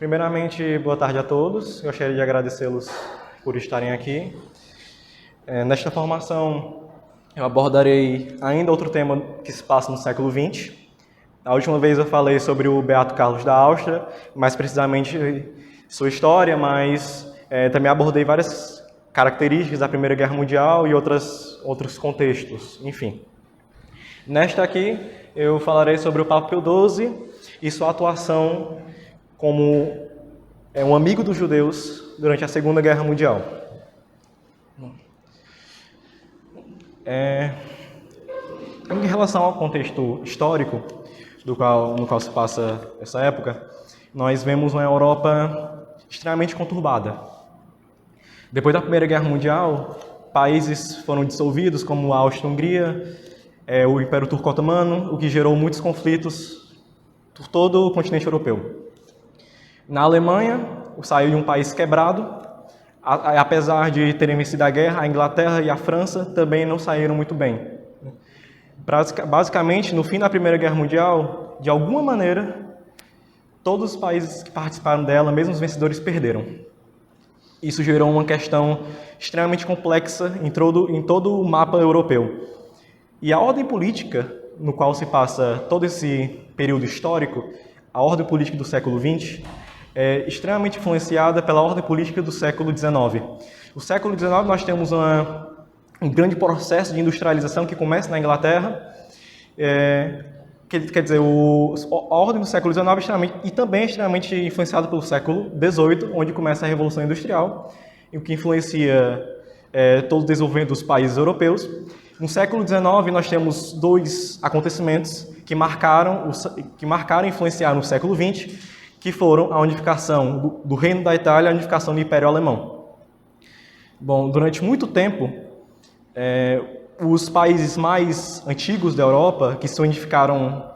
Primeiramente, boa tarde a todos. Gostaria de agradecê-los por estarem aqui. Nesta formação, eu abordarei ainda outro tema que se passa no século XX. A última vez eu falei sobre o Beato Carlos da Áustria, mais precisamente sua história, mas também abordei várias características da Primeira Guerra Mundial e outros contextos, enfim. Nesta aqui, eu falarei sobre o Papa Pio XII e sua atuação como um amigo dos judeus durante a Segunda Guerra Mundial. Em relação ao contexto histórico no qual se passa essa época, nós vemos uma Europa extremamente conturbada. Depois da Primeira Guerra Mundial, países foram dissolvidos, como a Áustria-Hungria, o Império Turco-Otomano, o que gerou muitos conflitos por todo o continente europeu. Na Alemanha, saiu de um país quebrado, apesar de terem vencido a guerra, a Inglaterra e a França também não saíram muito bem. Basicamente, no fim da Primeira Guerra Mundial, de alguma maneira, todos os países que participaram dela, mesmo os vencedores, perderam. Isso gerou uma questão extremamente complexa em todo o mapa europeu. E a ordem política, no qual se passa todo esse período histórico, a ordem política do século XX, é extremamente influenciada pela ordem política do século XIX. No século XIX, nós temos um grande processo de industrialização que começa na Inglaterra. Quer dizer, a ordem do século XIX também é extremamente influenciada pelo século XVIII, onde começa a Revolução Industrial, o que influencia todo o desenvolvimento dos países europeus. No século XIX, nós temos dois acontecimentos que marcaram e influenciaram o século XX, que foram a unificação do Reino da Itália e a unificação do Império Alemão. Bom, durante muito tempo, os países mais antigos da Europa, que se unificaram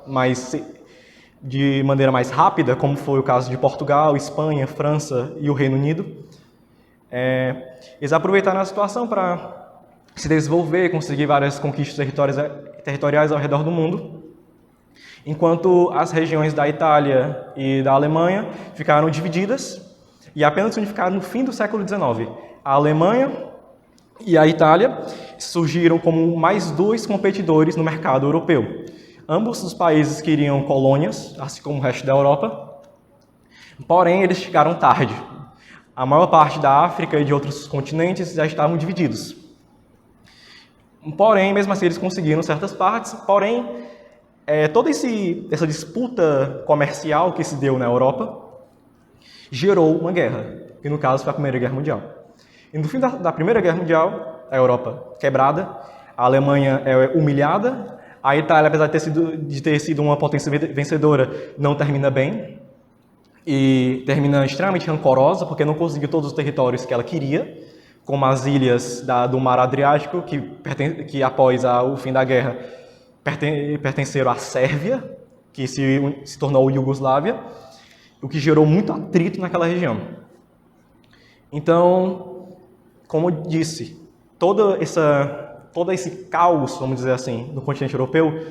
de maneira mais rápida, como foi o caso de Portugal, Espanha, França e o Reino Unido, eles aproveitaram a situação para se desenvolver, conseguir várias conquistas territoriais ao redor do mundo, enquanto as regiões da Itália e da Alemanha ficaram divididas e apenas se unificaram no fim do século XIX. A Alemanha e a Itália surgiram como mais dois competidores no mercado europeu. Ambos os países queriam colônias, assim como o resto da Europa, porém eles chegaram tarde. A maior parte da África e de outros continentes já estavam divididos. Porém, mesmo assim, eles conseguiram certas partes, porém, toda essa disputa comercial que se deu na Europa gerou uma guerra, que no caso foi a Primeira Guerra Mundial. E no fim da Primeira Guerra Mundial, a Europa quebrada, a Alemanha humilhada, a Itália, apesar de ter sido uma potência vencedora, não termina bem, e termina extremamente rancorosa, porque não conseguiu todos os territórios que ela queria, como as ilhas do Mar Adriático, que após o fim da guerra pertenceram à Sérvia, que se tornou Iugoslávia, o que gerou muito atrito naquela região. Então, como eu disse, todo esse caos, vamos dizer assim, no continente europeu,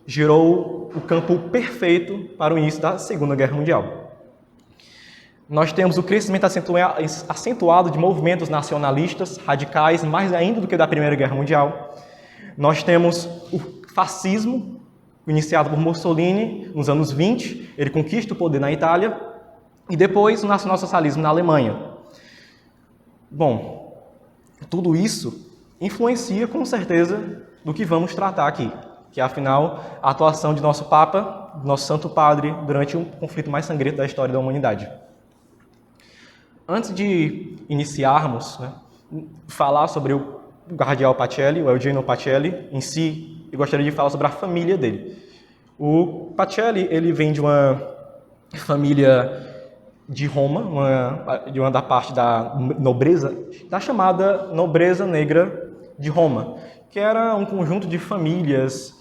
gerou o campo perfeito para o início da Segunda Guerra Mundial. Nós temos o crescimento acentuado de movimentos nacionalistas, radicais, mais ainda do que da Primeira Guerra Mundial. Nós temos o fascismo, iniciado por Mussolini nos anos 20, ele conquista o poder na Itália, e depois o nacionalsocialismo na Alemanha. Bom, tudo isso influencia com certeza do que vamos tratar aqui, que é, afinal, a atuação de nosso Papa, nosso Santo Padre, durante o conflito mais sangrento da história da humanidade. Antes de iniciarmos, falar sobre o cardeal Pacelli, o Eugenio Pacelli, em si, eu gostaria de falar sobre a família dele. O Pacelli, ele vem de uma família de Roma, da parte da nobreza, da chamada nobreza negra de Roma, que era um conjunto de famílias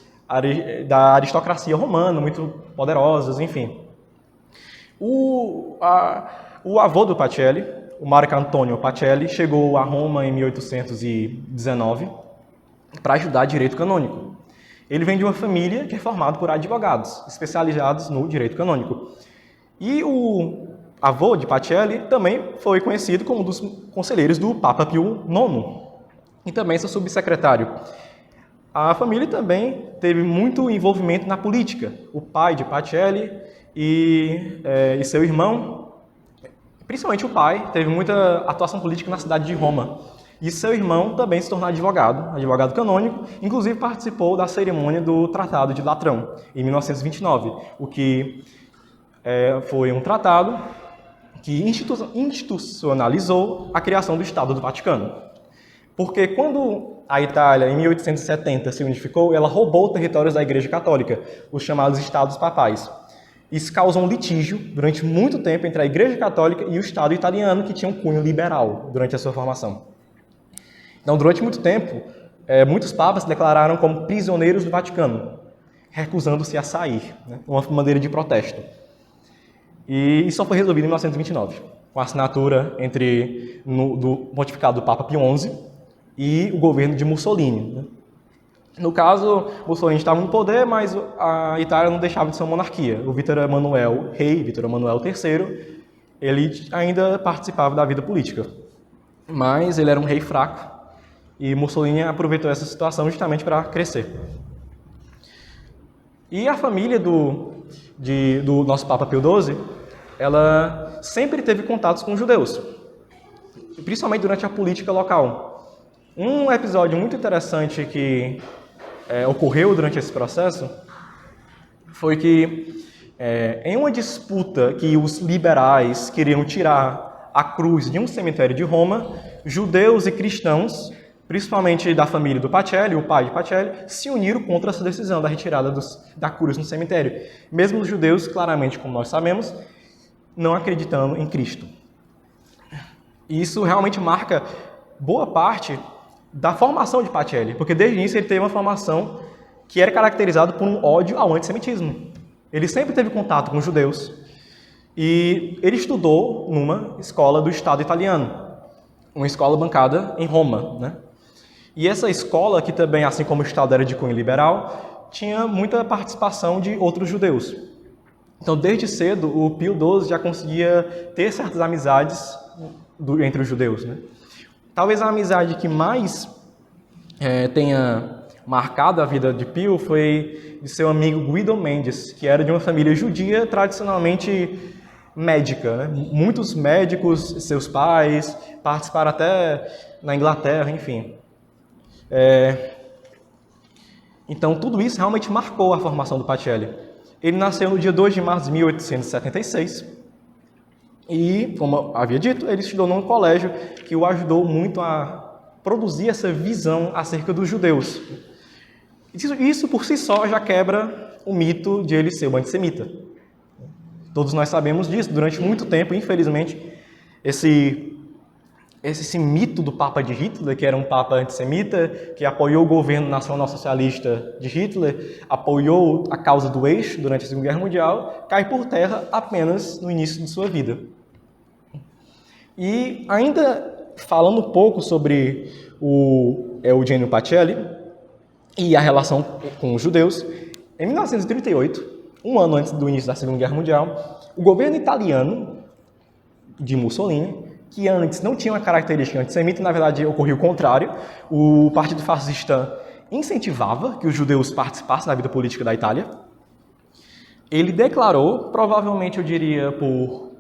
da aristocracia romana, muito poderosas, enfim. O avô do Pacelli, o Marco Antonio Pacelli, chegou a Roma em 1819 para estudar direito canônico. Ele vem de uma família que é formada por advogados, especializados no direito canônico. E o avô de Pacelli, também foi conhecido como um dos conselheiros do Papa Pio IX, e também seu subsecretário. A família também teve muito envolvimento na política. O pai de Pacelli e seu irmão, principalmente o pai, teve muita atuação política na cidade de Roma. E seu irmão também se tornou advogado canônico, inclusive participou da cerimônia do Tratado de Latrão, em 1929, o que foi um tratado que institucionalizou a criação do Estado do Vaticano. Porque quando a Itália, em 1870, se unificou, ela roubou territórios da Igreja Católica, os chamados Estados Papais. Isso causou um litígio durante muito tempo entre a Igreja Católica e o Estado italiano, que tinha um cunho liberal durante a sua formação. Então, durante muito tempo, muitos papas se declararam como prisioneiros do Vaticano, recusando-se a sair, né, uma maneira de protesto. E isso só foi resolvido em 1929, com a assinatura do pontificado do Papa Pio XI e o governo de Mussolini. Né. No caso, Mussolini estava no poder, mas a Itália não deixava de ser uma monarquia. O rei Vítor Emanuel III, ele ainda participava da vida política. Mas ele era um rei fraco e Mussolini aproveitou essa situação justamente para crescer. E a família do nosso Papa Pio XII, ela sempre teve contatos com os judeus, principalmente durante a política local. Um episódio muito interessante que ocorreu durante esse processo foi que, em uma disputa que os liberais queriam tirar a cruz de um cemitério de Roma, judeus e cristãos, principalmente da família do Pacelli, o pai de Pacelli, se uniram contra essa decisão da retirada da cruz no cemitério. Mesmo os judeus, claramente, como nós sabemos, não acreditando em Cristo. E isso realmente marca boa parte da formação de Pacelli, porque desde o início ele teve uma formação que era caracterizada por um ódio ao antissemitismo. Ele sempre teve contato com os judeus e ele estudou numa escola do Estado italiano, uma escola bancada em Roma, né? E essa escola, que também, assim como o Estado era de cunho liberal, tinha muita participação de outros judeus. Então, desde cedo, o Pio XII já conseguia ter certas amizades entre os judeus, né? Talvez a amizade que mais tenha marcado a vida de Pio foi de seu amigo Guido Mendes, que era de uma família judia tradicionalmente médica, né? Muitos médicos, seus pais, participaram até na Inglaterra, enfim. Então, tudo isso realmente marcou a formação do Pacelli. Ele nasceu no dia 2 de março de 1876 e, como havia dito, ele estudou num colégio que o ajudou muito a produzir essa visão acerca dos judeus. Isso por si só já quebra o mito de ele ser um antissemita. Todos nós sabemos disso. Durante muito tempo, infelizmente, esse mito do Papa de Hitler, que era um Papa antissemita, que apoiou o governo nacional-socialista de Hitler, apoiou a causa do eixo durante a Segunda Guerra Mundial, cai por terra apenas no início de sua vida. E ainda falando um pouco sobre o Eugenio Pacelli e a relação com os judeus, em 1938, um ano antes do início da Segunda Guerra Mundial, o governo italiano de Mussolini, que antes não tinha uma característica antissemita, na verdade ocorria o contrário. O Partido Fascista incentivava que os judeus participassem da vida política da Itália. Ele declarou, provavelmente eu diria com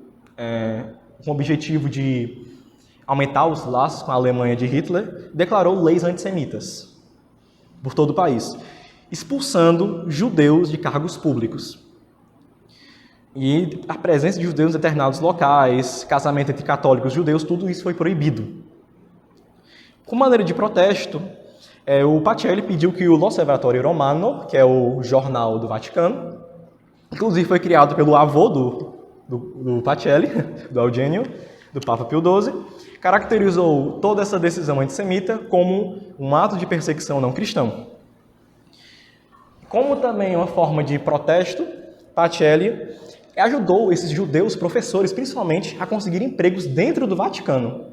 o objetivo de aumentar os laços com a Alemanha de Hitler, declarou leis antissemitas por todo o país, expulsando judeus de cargos públicos. E a presença de judeus em determinados locais, casamento entre católicos e judeus, tudo isso foi proibido. Com maneira de protesto, o Pacelli pediu que o L'Osservatore Romano, que é o jornal do Vaticano, inclusive foi criado pelo avô do Pacelli, do Eugenio, do Papa Pio XII, caracterizou toda essa decisão antissemita como um ato de perseguição não cristão. Como também uma forma de protesto, Pacelli ajudou esses judeus professores, principalmente, a conseguir empregos dentro do Vaticano.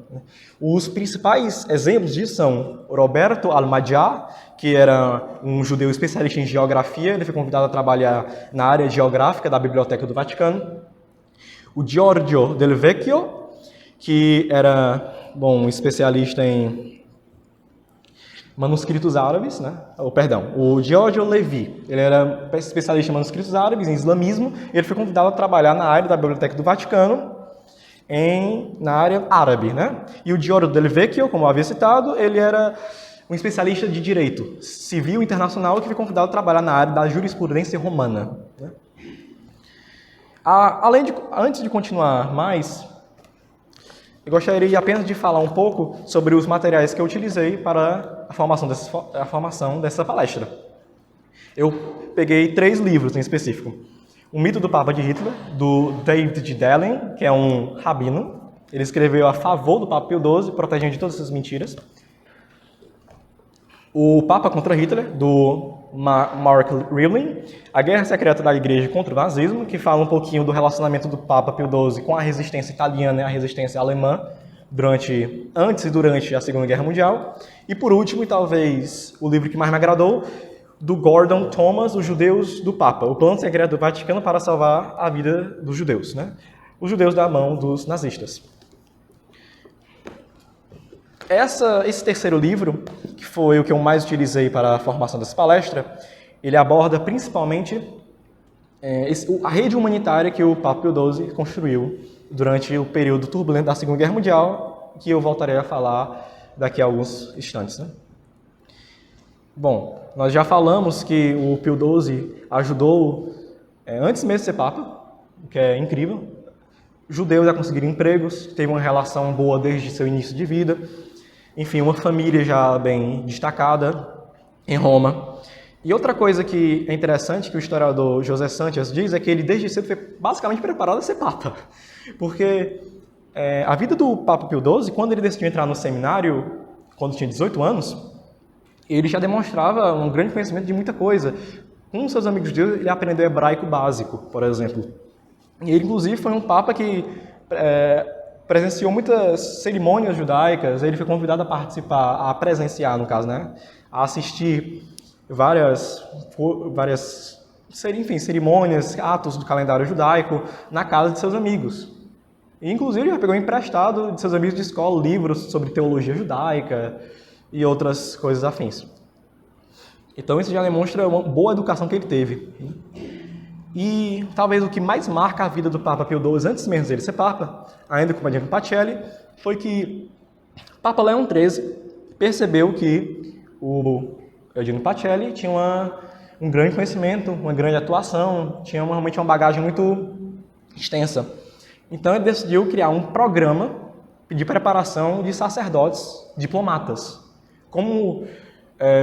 Os principais exemplos disso são Roberto Almagià, que era um judeu especialista em geografia, ele foi convidado a trabalhar na área geográfica da Biblioteca do Vaticano. o Giorgio Del Vecchio, que era, um especialista em manuscritos árabes, né? O Giorgio Levi, ele era especialista em manuscritos árabes, em islamismo, e ele foi convidado a trabalhar na área da Biblioteca do Vaticano, na área árabe, né? E o Giorgio Del Vecchio, como eu havia citado, ele era um especialista de direito civil internacional que foi convidado a trabalhar na área da jurisprudência romana, né? Antes de continuar mais, eu gostaria apenas de falar um pouco sobre os materiais que eu utilizei para a formação dessa palestra. Eu peguei 3 livros em específico. O Mito do Papa de Hitler, do David Dallin, que é um rabino. Ele escreveu a favor do Papa Pio XII, protegendo de todas essas mentiras. O Papa contra Hitler, do Mark Rivlin. A Guerra Secreta da Igreja contra o Nazismo, que fala um pouquinho do relacionamento do Papa Pio XII com a resistência italiana e a resistência alemã antes e durante a Segunda Guerra Mundial. E por último, e talvez o livro que mais me agradou, do Gordon Thomas, Os Judeus do Papa, o plano secreto do Vaticano para salvar a vida dos judeus, né? Os judeus da mão dos nazistas. Esse terceiro livro, que foi o que eu mais utilizei para a formação dessa palestra, ele aborda principalmente a rede humanitária que o Papa Pio XII construiu durante o período turbulento da Segunda Guerra Mundial, que eu voltarei a falar daqui a alguns instantes, né? Bom, nós já falamos que o Pio XII ajudou, antes mesmo de ser Papa, o que é incrível, judeus a conseguirem empregos, teve uma relação boa desde seu início de vida, enfim, uma família já bem destacada em Roma. E outra coisa que é interessante, que o historiador José Sanches diz, é que ele desde cedo foi basicamente preparado a ser Papa. Porque a vida do Papa Pio XII, quando ele decidiu entrar no seminário, quando tinha 18 anos, ele já demonstrava um grande conhecimento de muita coisa. Com seus amigos judeus, ele aprendeu hebraico básico, por exemplo. E ele, inclusive, foi um Papa que presenciou muitas cerimônias judaicas. Ele foi convidado a participar, a presenciar, no caso, né? A assistir várias cerimônias, atos do calendário judaico na casa de seus amigos. E, inclusive, já pegou emprestado de seus amigos de escola livros sobre teologia judaica e outras coisas afins. Então, isso já demonstra uma boa educação que ele teve. E talvez o que mais marca a vida do Papa Pio XII, antes mesmo dele ser Papa, ainda com o Padre Pacelli, foi que Papa Leão XIII percebeu que o Eugênio Pacelli tinha um grande conhecimento, uma grande atuação, tinha realmente uma bagagem muito extensa. Então ele decidiu criar um programa de preparação de sacerdotes diplomatas. Como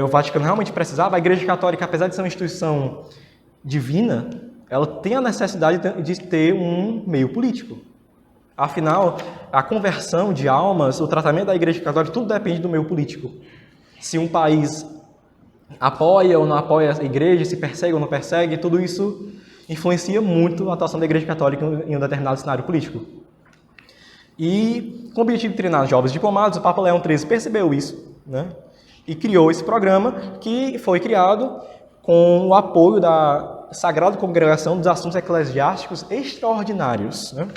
o Vaticano realmente precisava, a Igreja Católica, apesar de ser uma instituição divina, ela tem a necessidade de ter um meio político. Afinal, a conversão de almas, o tratamento da Igreja Católica, tudo depende do meio político. Se um país apoia ou não apoia a Igreja, se persegue ou não persegue, tudo isso influencia muito a atuação da Igreja Católica em um determinado cenário político. E, com o objetivo de treinar jovens diplomatas, o Papa Leão XIII percebeu isso, né? E criou esse programa, que foi criado com o apoio da Sagrada Congregação dos Assuntos Eclesiásticos Extraordinários, né?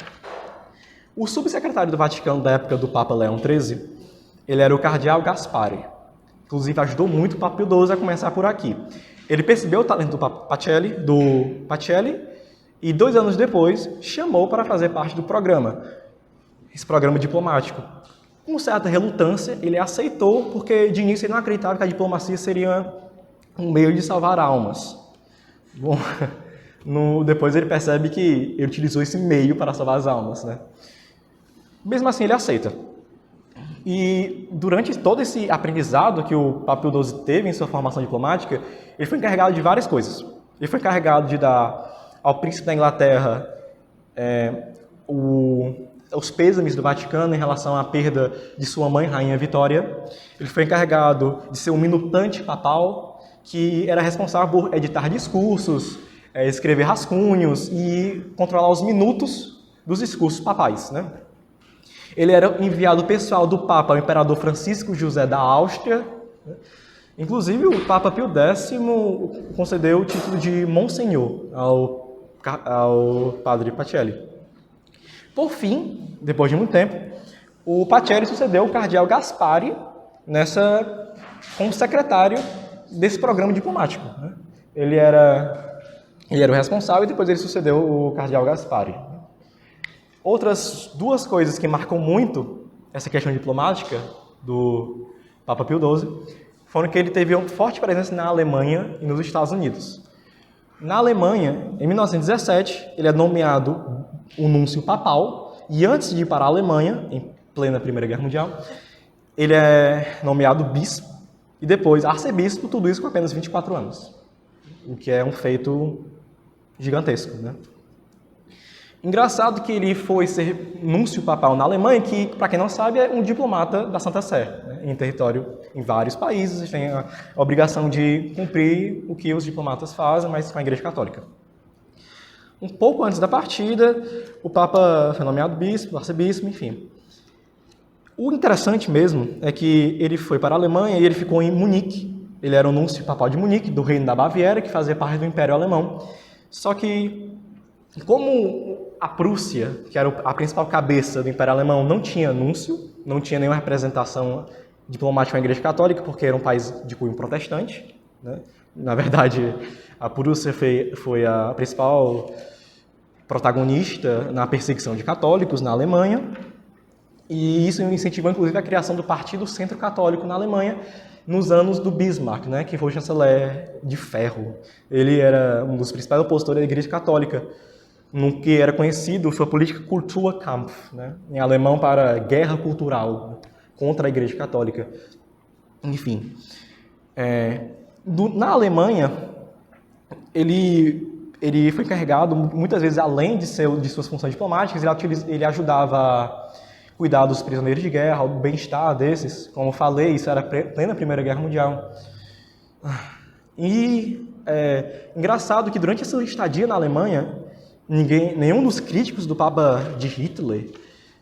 O subsecretário do Vaticano da época do Papa Leão XIII, ele era o cardeal Gaspari. Inclusive, ajudou muito o Papa Pio XII a começar por aqui. Ele percebeu o talento do Pacelli, e 2 anos depois chamou para fazer parte do programa, esse programa diplomático. Com certa relutância, ele aceitou, porque de início ele não acreditava que a diplomacia seria um meio de salvar almas. Bom, depois ele percebe que ele utilizou esse meio para salvar as almas, né? Mesmo assim, ele aceita. E durante todo esse aprendizado que o Papa Pio XII teve em sua formação diplomática, ele foi encarregado de várias coisas. Ele foi encarregado de dar ao príncipe da Inglaterra os pêsames do Vaticano em relação à perda de sua mãe, Rainha Vitória. Ele foi encarregado de ser um minutante papal, que era responsável por editar discursos, escrever rascunhos e controlar os minutos dos discursos papais, né? Ele era enviado pessoal do Papa, o Imperador Francisco José da Áustria. Inclusive, o Papa Pio X concedeu o título de Monsenhor ao Padre Pacelli. Por fim, depois de muito tempo, o Pacelli sucedeu o cardeal Gaspari como secretário desse programa diplomático, né? Ele era o responsável e depois ele sucedeu o cardeal Gaspari. Outras duas coisas que marcam muito essa questão diplomática do Papa Pio XII foram que ele teve uma forte presença na Alemanha e nos Estados Unidos. Na Alemanha, em 1917, ele é nomeado o núncio papal e antes de ir para a Alemanha, em plena Primeira Guerra Mundial, ele é nomeado bispo e depois arcebispo, tudo isso com apenas 24 anos, o que é um feito gigantesco, né? Engraçado que ele foi ser núncio papal na Alemanha, que, para quem não sabe, é um diplomata da Santa Sé, né? Em território em vários países, tem a obrigação de cumprir o que os diplomatas fazem, mas com a Igreja Católica. Um pouco antes da partida, o Papa foi nomeado bispo, arcebispo, enfim. O interessante mesmo é que ele foi para a Alemanha e ele ficou em Munique. Ele era o núncio papal de Munique, do Reino da Baviera, que fazia parte do Império Alemão. Só que, como a Prússia, que era a principal cabeça do Império Alemão, não tinha núncio, não tinha nenhuma representação diplomática com a Igreja Católica, porque era um país de cunho protestante, né? Na verdade, a Prússia foi a principal protagonista na perseguição de católicos na Alemanha, e isso incentivou, inclusive, a criação do Partido Centro Católico na Alemanha nos anos do Bismarck, né, que foi o chanceler de ferro. Ele era um dos principais opositores da Igreja Católica, no que era conhecido sua política Kulturkampf, né, em alemão para guerra cultural contra a Igreja Católica. Enfim, na Alemanha, ele foi encarregado, muitas vezes, além de suas funções diplomáticas, ele ajudava a cuidar dos prisioneiros de guerra, o bem-estar desses. Como eu falei, isso era plena Primeira Guerra Mundial. E engraçado que durante essa estadia na Alemanha, nenhum dos críticos do Papa de Hitler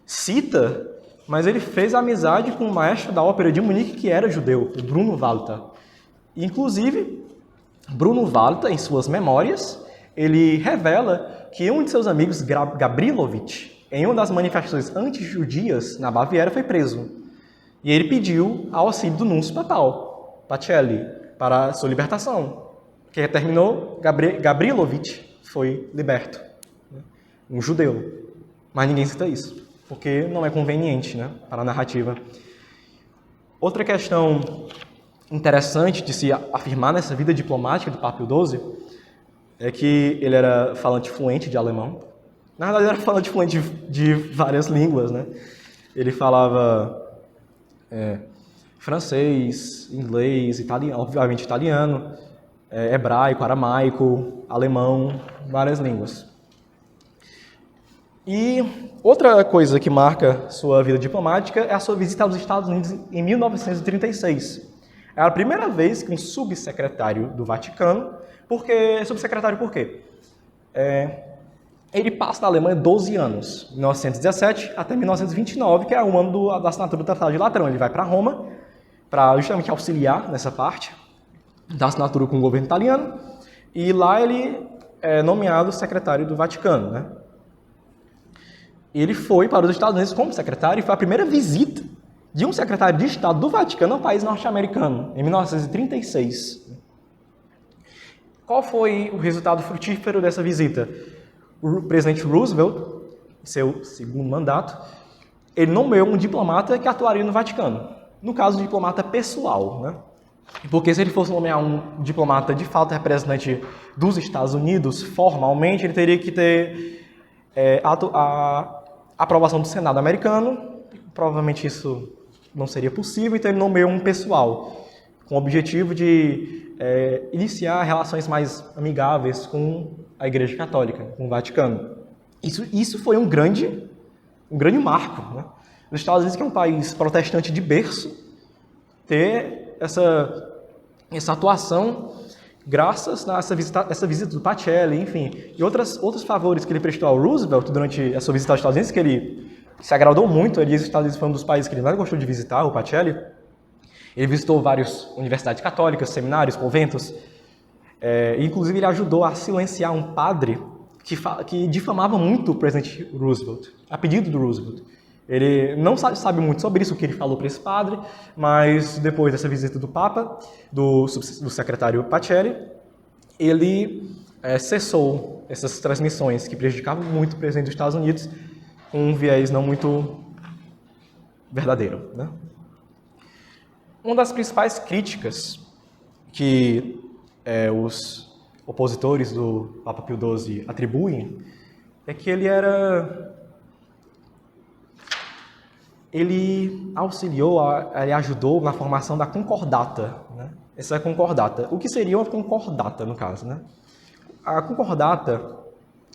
cita, mas ele fez amizade com o maestro da ópera de Munique, que era judeu, o Bruno Walter. Inclusive, Bruno Walter, em suas memórias, ele revela que um de seus amigos, Gabrilowitsch, em uma das manifestações anti-judias na Baviera, foi preso. E ele pediu auxílio do núncio papal, Pacelli, para sua libertação. Que terminou, Gabrilowitsch foi liberto. Um judeu. Mas ninguém cita isso, porque não é conveniente, né, para a narrativa. Outra questão interessante de se afirmar nessa vida diplomática do Papa Pio XII é que ele era falante fluente de alemão. Na verdade, ele era falante fluente de várias línguas, né? Ele falava francês, inglês, italiano, obviamente italiano, hebraico, aramaico, alemão, várias línguas. E outra coisa que marca sua vida diplomática é a sua visita aos Estados Unidos em 1936. Era a primeira vez que um subsecretário do Vaticano, subsecretário por quê? Ele passa na Alemanha 12 anos, 1917 até 1929, que é o ano da assinatura do Tratado de Latrão. Ele vai para Roma para justamente auxiliar nessa parte da assinatura com o governo italiano, e lá ele é nomeado secretário do Vaticano, né? Ele foi para os Estados Unidos como secretário e foi a primeira visita de um secretário de Estado do Vaticano ao país norte-americano, em 1936. Qual foi o resultado frutífero dessa visita? O presidente Roosevelt, seu segundo mandato, ele nomeou um diplomata que atuaria no Vaticano. No caso, um diplomata pessoal, né? Porque se ele fosse nomear um diplomata de fato representante dos Estados Unidos, formalmente, ele teria que ter a aprovação do Senado americano. Provavelmente isso não seria possível, então ele nomeou um pessoal, com o objetivo de iniciar relações mais amigáveis com a Igreja Católica, com o Vaticano. Isso foi um grande marco, né? Os Estados Unidos, que é um país protestante de berço, ter essa atuação graças a essa visita do Pacelli, enfim, e outros favores que ele prestou ao Roosevelt durante a sua visita aos Estados Unidos, que ele se agradou muito. Ele diz que os Estados Unidos foi um dos países que ele mais gostou de visitar, o Pacelli. Ele visitou várias universidades católicas, seminários, conventos. Inclusive, ele ajudou a silenciar um padre que difamava muito o presidente Roosevelt, a pedido do Roosevelt. Ele não sabe muito sobre isso, o que ele falou para esse padre, mas depois dessa visita do Papa, do secretário Pacelli, ele cessou essas transmissões que prejudicavam muito o presidente dos Estados Unidos, com um viés não muito verdadeiro, né? Uma das principais críticas que os opositores do Papa Pio XII atribuem é que ele auxiliou, ele ajudou na formação da concordata, né? Essa concordata. O que seria uma concordata, no caso, né? A concordata,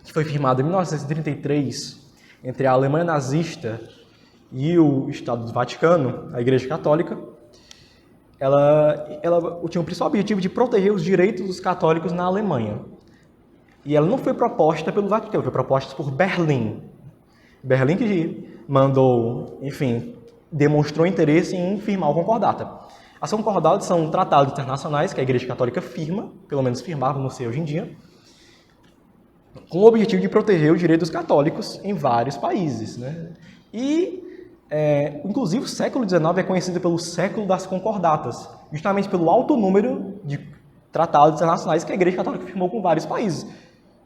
que foi firmada em 1933 entre a Alemanha nazista e o Estado do Vaticano, a Igreja Católica, ela tinha o principal objetivo de proteger os direitos dos católicos na Alemanha. E ela não foi proposta pelo Vaticano, foi proposta por Berlim. Berlim que mandou, enfim, demonstrou interesse em firmar o concordata. As concordatas são tratados internacionais que a Igreja Católica firma, pelo menos firmava, não sei hoje em dia, com o objetivo de proteger o direito dos católicos em vários países, né? E, inclusive, o século XIX é conhecido pelo século das concordatas, justamente pelo alto número de tratados internacionais que a Igreja Católica firmou com vários países.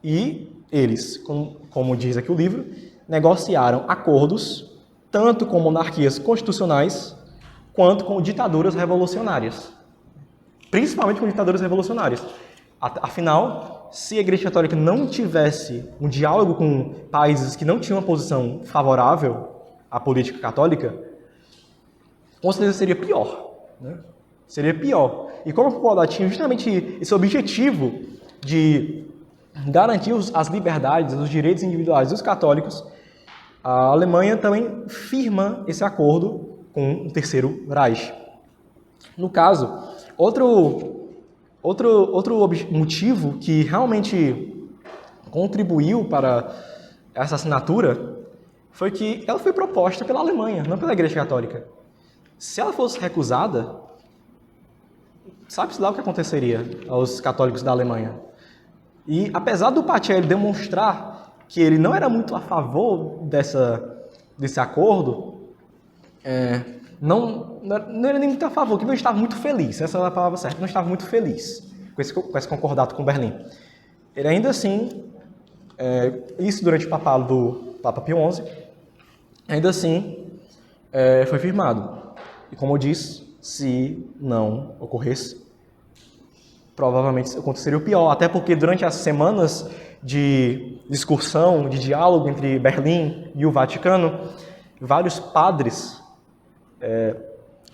E eles, como diz aqui o livro, negociaram acordos tanto com monarquias constitucionais quanto com ditaduras revolucionárias. Principalmente com ditaduras revolucionárias. Afinal, se a Igreja Católica não tivesse um diálogo com países que não tinham uma posição favorável à política católica, com certeza seria pior, né? Seria pior. E como a concordata tinha justamente esse objetivo de garantir as liberdades, os direitos individuais dos católicos, a Alemanha também firma esse acordo com o Terceiro Reich. No caso, outro motivo que realmente contribuiu para essa assinatura foi que ela foi proposta pela Alemanha, não pela Igreja Católica. Se ela fosse recusada, sabe-se lá o que aconteceria aos católicos da Alemanha. E apesar do Pacelli demonstrar que ele não era muito a favor desse acordo, não era nem muito a favor, que não estava muito feliz, essa é a palavra certa, não estava muito feliz com esse concordato com Berlim. Ele ainda assim, isso durante o papado do Papa Pio XI, ainda assim foi firmado. E como eu disse, se não ocorresse, provavelmente aconteceria o pior, até porque durante as semanas de discussão, de diálogo entre Berlim e o Vaticano, vários padres,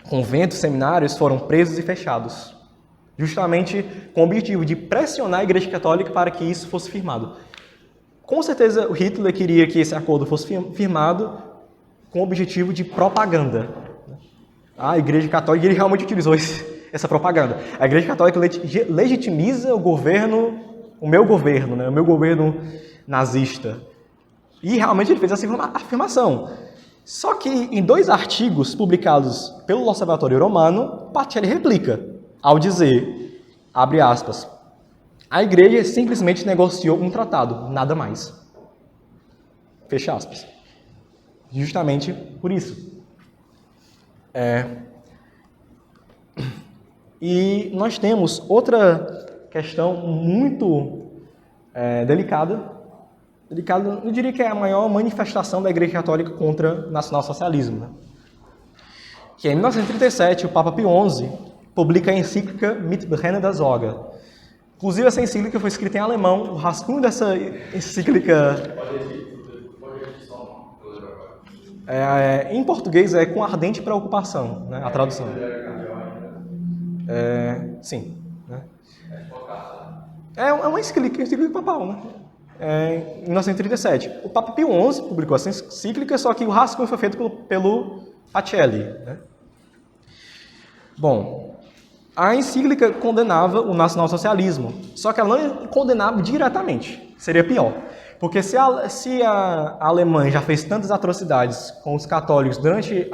conventos, seminários foram presos e fechados, justamente com o objetivo de pressionar a Igreja Católica para que isso fosse firmado. Com certeza o Hitler queria que esse acordo fosse firmado com o objetivo de propaganda. A Igreja Católica, ele realmente utilizou essa propaganda. A Igreja Católica legitimiza o governo, o meu governo, né? O meu governo nazista. E realmente ele fez essa afirmação. Só que em 2 artigos publicados pelo Observatório Romano, Pacelli replica, ao dizer, abre aspas, a Igreja simplesmente negociou um tratado, nada mais. Fecha aspas. Justamente por isso. E nós temos outra questão muito delicada, eu diria que é a maior manifestação da Igreja Católica contra o nacionalsocialismo, né? Que em 1937, o Papa Pio XI publica a encíclica Mitbrennen Sorge. Inclusive, essa encíclica foi escrita em alemão, o rascunho dessa encíclica... em português é com ardente preocupação, né, a tradução. Sim. Né? É uma encíclica papal, né? Em 1937. O Papa Pio XI publicou essa encíclica, só que o rascunho foi feito pelo Pacelli, né? Bom, a encíclica condenava o nacionalsocialismo, só que ela não condenava diretamente, seria pior. Porque se a Alemanha já fez tantas atrocidades com os católicos durante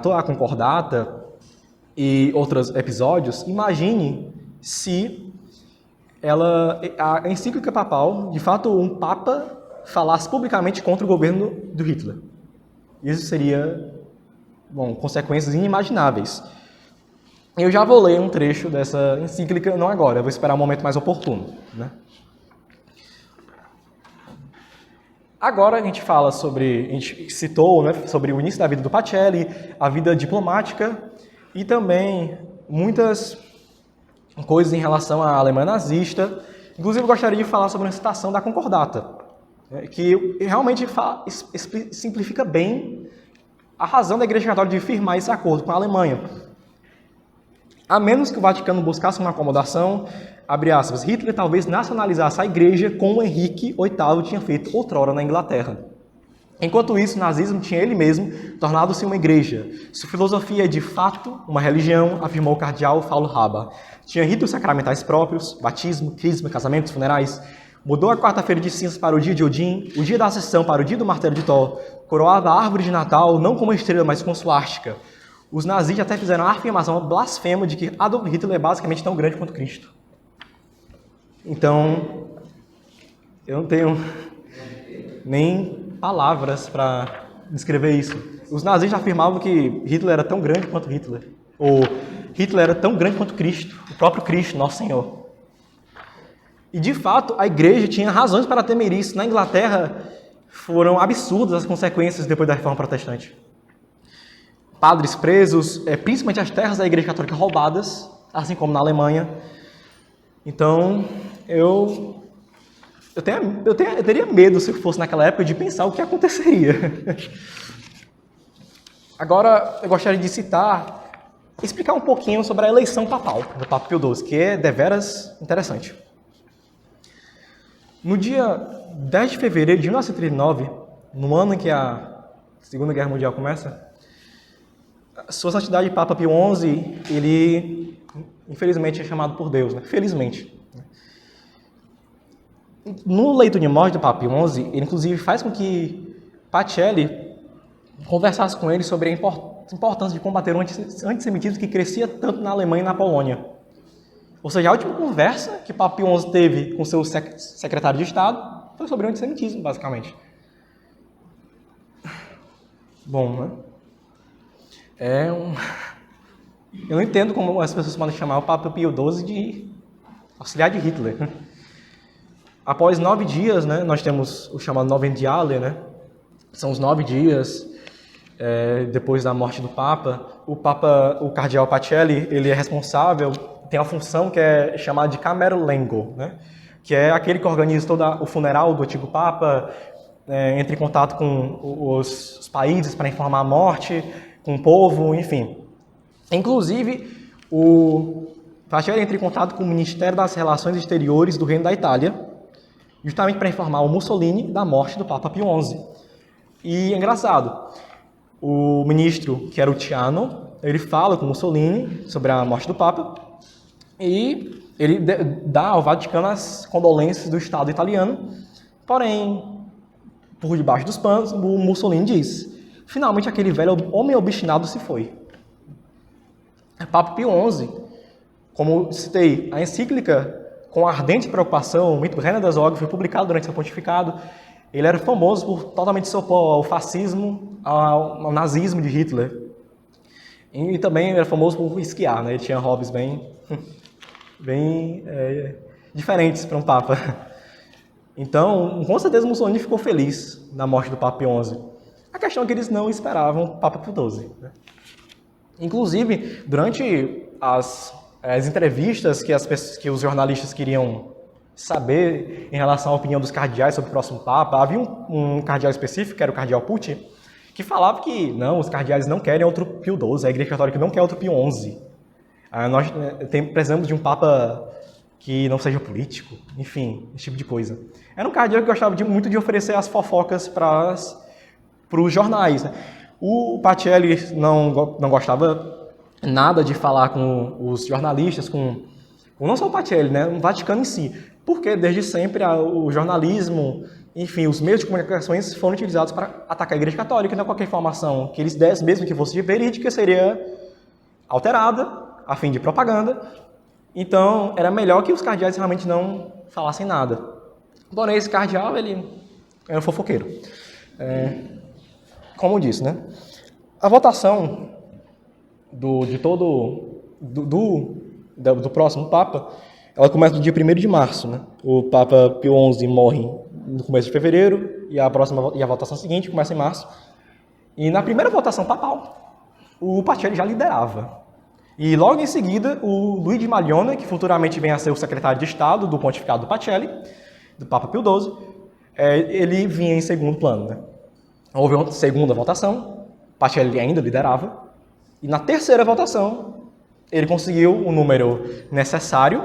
toda a concordata e outros episódios, imagine se a encíclica papal, de fato, um papa falasse publicamente contra o governo do Hitler. Isso seria, consequências inimagináveis. Eu já vou ler um trecho dessa encíclica, não agora, eu vou esperar um momento mais oportuno, né? Agora a gente citou, né, sobre o início da vida do Pacelli, a vida diplomática e também muitas coisas em relação à Alemanha nazista. Inclusive eu gostaria de falar sobre uma citação da Concordata, que realmente simplifica bem a razão da Igreja Católica de firmar esse acordo com a Alemanha. A menos que o Vaticano buscasse uma acomodação, abre aspas, Hitler talvez nacionalizasse a Igreja como Henrique VIII tinha feito outrora na Inglaterra. Enquanto isso, o nazismo tinha ele mesmo tornado-se uma igreja. Sua filosofia é de fato uma religião, afirmou o cardeal Faulhaber. Tinha ritos sacramentais próprios, batismo, crisma, casamentos, funerais. Mudou a quarta-feira de cinzas para o dia de Odin, o dia da Ascensão para o dia do martelo de Thor. Coroava a árvore de Natal não com uma estrela, mas com suástica. Os nazis até fizeram a afirmação blasfema de que Adolf Hitler é basicamente tão grande quanto Cristo. Então, eu não tenho nem palavras para descrever isso. Os nazis afirmavam que Hitler era tão grande quanto Hitler. Ou Hitler era tão grande quanto Cristo, o próprio Cristo, nosso Senhor. E, de fato, a igreja tinha razões para temer isso. Na Inglaterra, foram absurdas as consequências depois da Reforma Protestante. Padres presos, principalmente as terras da Igreja Católica roubadas, assim como na Alemanha. Então, eu teria medo, se fosse naquela época, de pensar o que aconteceria. Agora, eu gostaria de explicar um pouquinho sobre a eleição papal do Papa Pio XII, que é deveras interessante. No dia 10 de fevereiro de 1939, no ano em que a Segunda Guerra Mundial começa, Sua Santidade Papa Pio XI, ele, infelizmente, é chamado por Deus, né? Felizmente. No leito de morte do Papa Pio XI, ele, inclusive, faz com que Pacelli conversasse com ele sobre a importância de combater o antissemitismo que crescia tanto na Alemanha e na Polônia. Ou seja, a última conversa que Papa Pio XI teve com seu secretário de Estado foi sobre o antissemitismo, basicamente. Bom, né? Eu não entendo como as pessoas podem chamar o Papa Pio XII de auxiliar de Hitler. Após 9 dias, né, nós temos o chamado Novendiale, né? São os 9 dias depois da morte do Papa. O cardeal Pacelli, ele é responsável, tem a função que é chamada de Camerlengo, né? Que é aquele que organiza todo o funeral do antigo Papa, entra em contato com os países para informar a morte, com o povo, enfim. Inclusive, o Pacelli entra em contato com o Ministério das Relações Exteriores do Reino da Itália, justamente para informar o Mussolini da morte do Papa Pio XI. E é engraçado, o ministro, que era o Tiano, ele fala com o Mussolini sobre a morte do Papa e ele dá ao Vaticano as condolências do Estado italiano, porém, por debaixo dos panos, o Mussolini diz: finalmente aquele velho homem obstinado se foi. Papa Pio XI, como citei, a encíclica com ardente preocupação, o Mito Reina das Org, foi publicado durante seu pontificado. Ele era famoso por totalmente se opor ao fascismo, ao nazismo de Hitler. E também era famoso por esquiar, né? Ele tinha hobbies bem diferentes para um Papa. Então, com certeza, Mussolini ficou feliz na morte do Papa Pio XI. A questão é que eles não esperavam o Papa Pio XII. Né? Inclusive, durante as entrevistas que os jornalistas queriam saber em relação à opinião dos cardeais sobre o próximo Papa, havia um cardeal específico, que era o cardeal Pucci, que falava que não, os cardeais não querem outro Pio XII, a Igreja Católica não quer outro Pio XI. Nós precisamos de um Papa que não seja político, enfim, esse tipo de coisa. Era um cardeal que gostava muito de oferecer as fofocas para os jornais. Né? O Pacelli não gostava nada de falar com os jornalistas, não só o Pacelli, né? O Vaticano em si, porque desde sempre o jornalismo, enfim, os meios de comunicações foram utilizados para atacar a Igreja Católica, então qualquer informação que eles dessem, mesmo que fosse verídica, seria alterada a fim de propaganda Então, era melhor que os cardeais realmente não falassem nada. Porém, esse cardeal, ele era um fofoqueiro. Como eu disse, né? A votação do próximo Papa, ela começa no dia 1º de março, né? O Papa Pio XI morre no começo de fevereiro e a votação seguinte começa em março. E na primeira votação papal, o Pacelli já liderava. E logo em seguida, o Luigi Maglione, que futuramente vem a ser o secretário de Estado do pontificado do Pacelli, do Papa Pio XII, ele vinha em segundo plano, né? Houve uma segunda votação, Pacelli ainda liderava, e na terceira votação, ele conseguiu o número necessário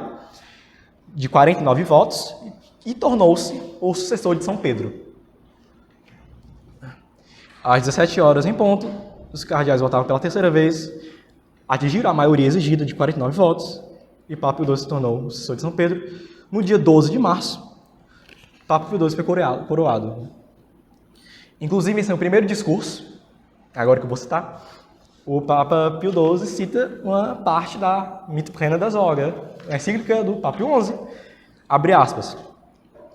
de 49 votos e tornou-se o sucessor de São Pedro. Às 17 horas em ponto, os cardeais votaram pela terceira vez, atingiram a maioria exigida de 49 votos, e Papa Pio XII se tornou o sucessor de São Pedro. No dia 12 de março, Papa Pio XII foi coroado. Inclusive, em seu primeiro discurso, agora que eu vou citar, o Papa Pio XII cita uma parte da Mito Plena das Oga, a encíclica do Papa Pio XI, abre aspas,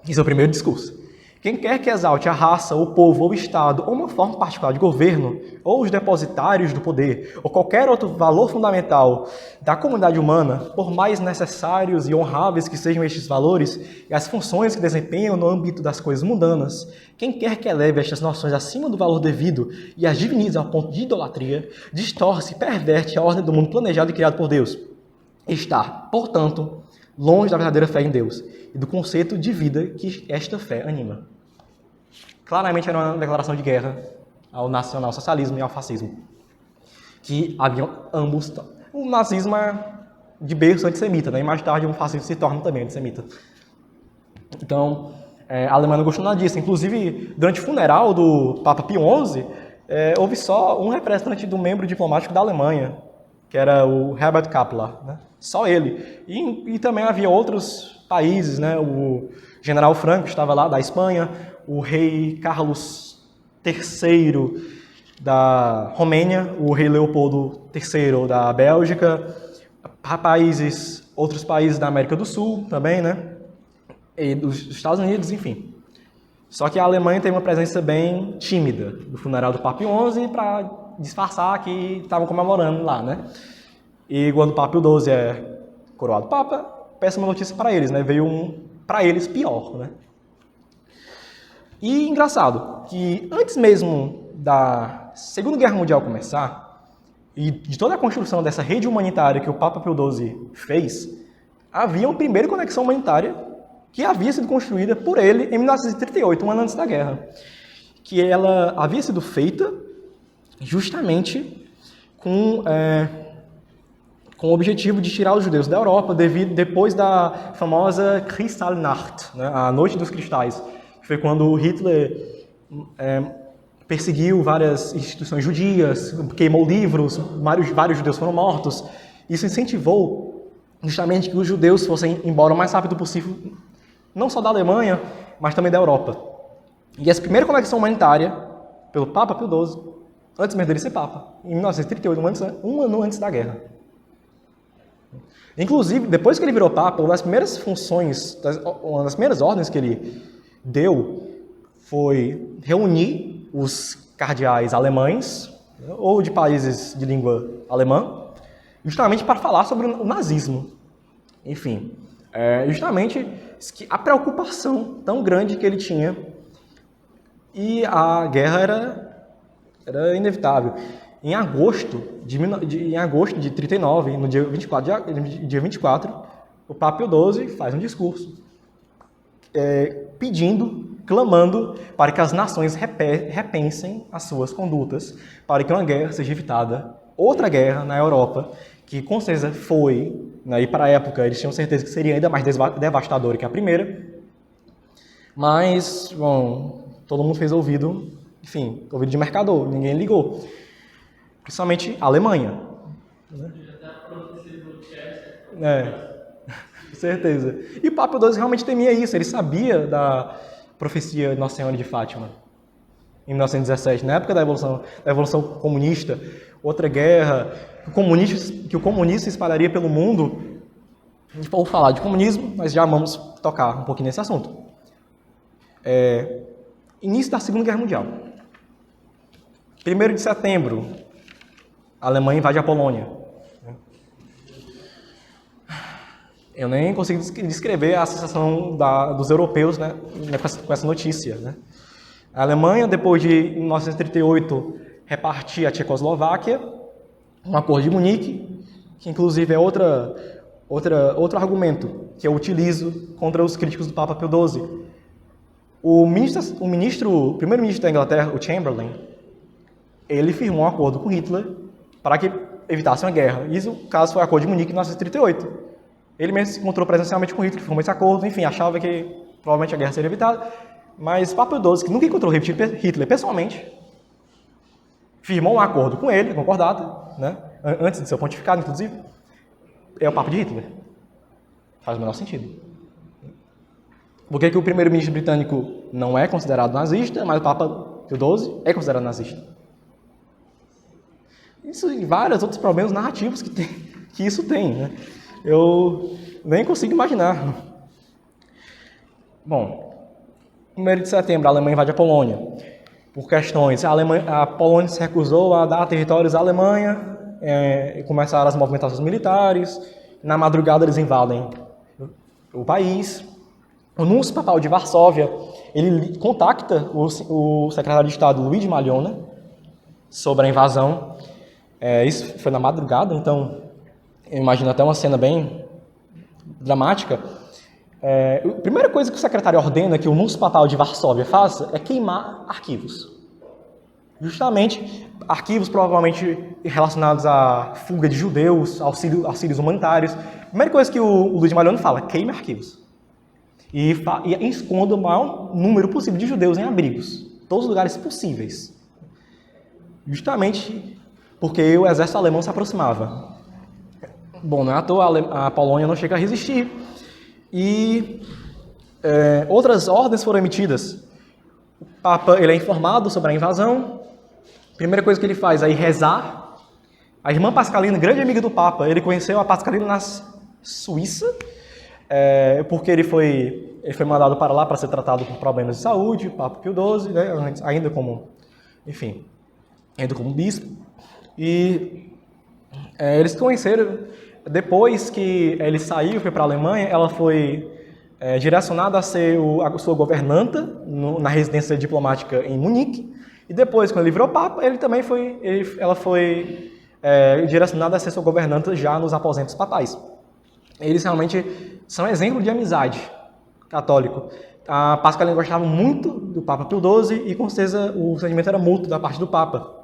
em seu primeiro discurso. Quem quer que exalte a raça, o povo, ou o Estado, ou uma forma particular de governo, ou os depositários do poder, ou qualquer outro valor fundamental da comunidade humana, por mais necessários e honráveis que sejam estes valores e as funções que desempenham no âmbito das coisas mundanas, quem quer que eleve estas noções acima do valor devido e as divinize ao ponto de idolatria, distorce e perverte a ordem do mundo planejado e criado por Deus. Está, portanto, longe da verdadeira fé em Deus e do conceito de vida que esta fé anima. Claramente era uma declaração de guerra ao nacional-socialismo e ao fascismo, que haviam ambos. O nazismo é de berço antissemita, né? E mais tarde o fascismo se torna também antissemita. Então, a Alemanha não gostou nada disso. Inclusive, durante o funeral do Papa Pio XI, houve só um representante do membro diplomático da Alemanha, que era o Herbert Kappler, né? Só ele. E também havia outros países, né? O general Franco estava lá, da Espanha, o rei Carlos III da Romênia, o rei Leopoldo III da Bélgica, outros países da América do Sul também, né? E dos Estados Unidos, enfim. Só que a Alemanha teve uma presença bem tímida no funeral do Papa Pio XI para disfarçar que estavam comemorando lá, né? E quando o Papa Pio XII é coroado Papa, péssima notícia para eles, né? Veio para eles pior, né? E engraçado que antes mesmo da Segunda Guerra Mundial começar e de toda a construção dessa rede humanitária que o Papa Pio XII fez, havia uma primeira conexão humanitária que havia sido construída por ele em 1938, um ano antes da guerra, que ela havia sido feita justamente com o objetivo de tirar os judeus da Europa depois da famosa Kristallnacht, né, a Noite dos Cristais, que foi quando Hitler perseguiu várias instituições judias, queimou livros, vários judeus foram mortos. Isso incentivou justamente que os judeus fossem embora o mais rápido possível, não só da Alemanha, mas também da Europa. E essa primeira conexão humanitária, pelo Papa Pio XII, antes mesmo dele ser Papa, em 1938, um ano antes da guerra. Inclusive, depois que ele virou Papa, uma das primeiras funções, uma das primeiras ordens que ele deu foi reunir os cardeais alemães, ou de países de língua alemã, justamente para falar sobre o nazismo. Enfim, justamente a preocupação tão grande que ele tinha, e a guerra era inevitável. Em agosto de 39, no dia 24, o Papa Pio XII faz um discurso clamando para que as nações repensem as suas condutas, para que uma guerra seja evitada, outra guerra na Europa, que com certeza foi, né, e para a época eles tinham certeza que seria ainda mais devastadora que a primeira, mas, bom, todo mundo fez ouvido de mercador, ninguém ligou. Principalmente a Alemanha. Com certeza. E o Papa XII realmente temia isso, ele sabia da profecia de Nossa Senhora de Fátima, em 1917, na época da Revolução Comunista, outra guerra, que o comunista se espalharia pelo mundo, a gente for falar de comunismo, nós já vamos tocar um pouquinho nesse assunto. Início da Segunda Guerra Mundial. 1º de setembro, a Alemanha invade a Polônia. Eu nem consigo descrever a sensação dos europeus, né, com essa notícia. Né? A Alemanha, depois de 1938, repartir a Tchecoslováquia, um acordo de Munique, que inclusive é outro argumento que eu utilizo contra os críticos do Papa Pio XII. O primeiro-ministro da Inglaterra, o Chamberlain, ele firmou um acordo com Hitler para que evitasse uma guerra. Isso, o caso, foi o acordo de Munique em 1938. Ele mesmo se encontrou presencialmente com Hitler, firmou esse acordo, enfim, achava que provavelmente a guerra seria evitada. Mas o Papa Pio XII, que nunca encontrou Hitler pessoalmente, firmou um acordo com ele, concordado, né, antes de seu pontificado, inclusive, é o Papa de Hitler. Faz o menor sentido. Por que o primeiro-ministro britânico não é considerado nazista, mas o Papa Pio XII é considerado nazista? Isso e vários outros problemas narrativos que isso tem, né? Eu nem consigo imaginar. Bom, 1º de setembro, a Alemanha invade a Polônia. Por questões, a Polônia se recusou a dar territórios à Alemanha, e começaram as movimentações militares. Na madrugada, eles invadem o país. O Núncio Papal de Varsóvia, ele contacta o secretário de Estado, Luigi Maglione, sobre a invasão. Isso foi na madrugada, então eu imagino até uma cena bem dramática. A primeira coisa que o secretário ordena que o Núncio Papal de Varsóvia faça é queimar arquivos. Justamente arquivos provavelmente relacionados à fuga de judeus, auxílios humanitários. A primeira coisa que o Luigi Maglione fala, queime arquivos. E esconda o maior número possível de judeus em abrigos, todos os lugares possíveis. Justamente porque o exército alemão se aproximava. Bom, não é à toa, a Polônia não chega a resistir. E outras ordens foram emitidas. O Papa ele é informado sobre a invasão. A primeira coisa que ele faz é ir rezar. A irmã Pascalina, grande amiga do Papa, ele conheceu a Pascalina na Suíça, porque ele foi mandado para lá para ser tratado por problemas de saúde, o Papa Pio XII, né, ainda como bispo. E eles se conheceram. Depois que ele saiu e foi para a Alemanha, ela foi direcionada a ser a sua governanta na residência diplomática em Munique. E depois, quando ele virou Papa, ela foi direcionada a ser sua governanta já nos aposentos papais. Eles realmente são exemplo de amizade católico. A Pascalina gostava muito do Papa Pio XII e, com certeza, o sentimento era mútuo da parte do Papa.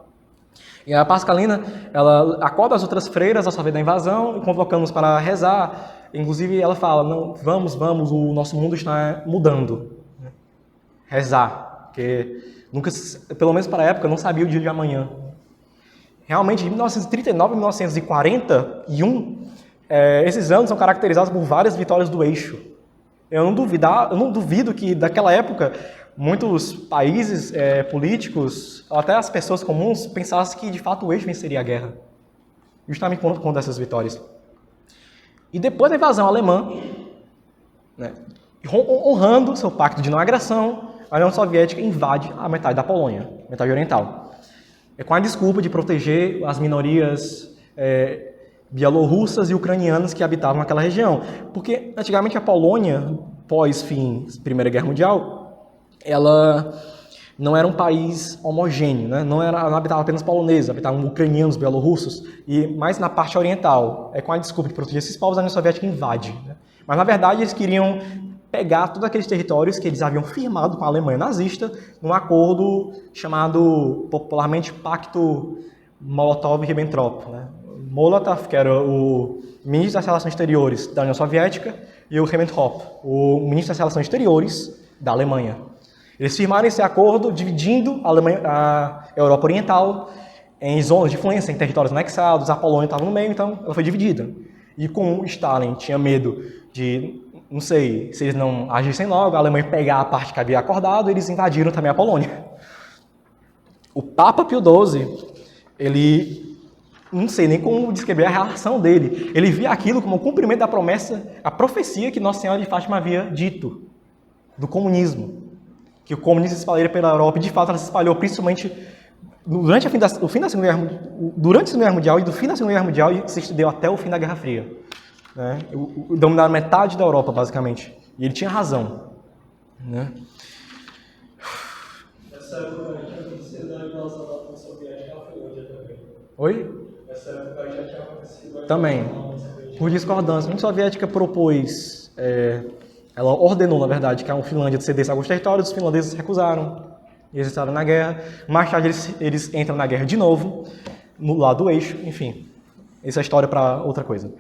E a Pascalina, ela acorda as outras freiras ao saber da invasão, convocando-os para rezar. Inclusive, ela fala, não, vamos, o nosso mundo está mudando. Rezar, porque nunca, pelo menos para a época, não sabia o dia de amanhã. Realmente, de 1939 a 1941, esses anos são caracterizados por várias vitórias do eixo. Eu não duvido que, daquela época, muitos países políticos, até as pessoas comuns, pensassem que, de fato, o eixo venceria a guerra. Justamente por conta dessas vitórias. E depois da invasão alemã, né, honrando seu pacto de não agressão, a União Soviética invade a metade da Polônia, metade oriental. Com a desculpa de proteger as minorias bielorrussas e ucranianas que habitavam aquela região. Porque, antigamente, a Polônia, pós-fim da Primeira Guerra Mundial, ela não era um país homogêneo, né? Não habitava apenas poloneses, habitavam ucranianos, bielorrussos, e mais na parte oriental. Com a desculpa de proteger esses povos, a União Soviética invade. Né? Mas, na verdade, eles queriam pegar todos aqueles territórios que eles haviam firmado com a Alemanha nazista num acordo chamado, popularmente, Pacto Molotov-Ribbentrop. Né? Molotov, que era o ministro das Relações Exteriores da União Soviética, e o Ribbentrop, o ministro das Relações Exteriores da Alemanha. Eles firmaram esse acordo dividindo a Europa Oriental em zonas de influência, em territórios anexados. A Polônia estava no meio, então ela foi dividida. E como Stalin tinha medo de, não sei, se eles não agissem logo, a Alemanha pegar a parte que havia acordado, eles invadiram também a Polônia. O Papa Pio XII, ele não sei nem como descrever a relação dele. Ele via aquilo como o cumprimento da promessa, a profecia que Nossa Senhora de Fátima havia dito, do comunismo. Que o comunismo se espalharia pela Europa, e de fato ela se espalhou principalmente durante o fim da Segunda Guerra Mundial, durante a Segunda Guerra Mundial e do fim da Segunda Guerra Mundial, e se estendeu até o fim da Guerra Fria. Né? Dominaram metade da Europa, basicamente. E ele tinha razão. Né? Essa época a necessidade da nossa União Soviética foi onde também. Oi? Essa época já tinha acontecido. Também. Por discordância. A União Soviética propôs, ela ordenou, na verdade, que a Finlândia cedesse alguns territórios, os finlandeses recusaram. Eles entraram na guerra. Mais tarde eles entram na guerra de novo, no lado do eixo, enfim. Essa é a história para outra coisa.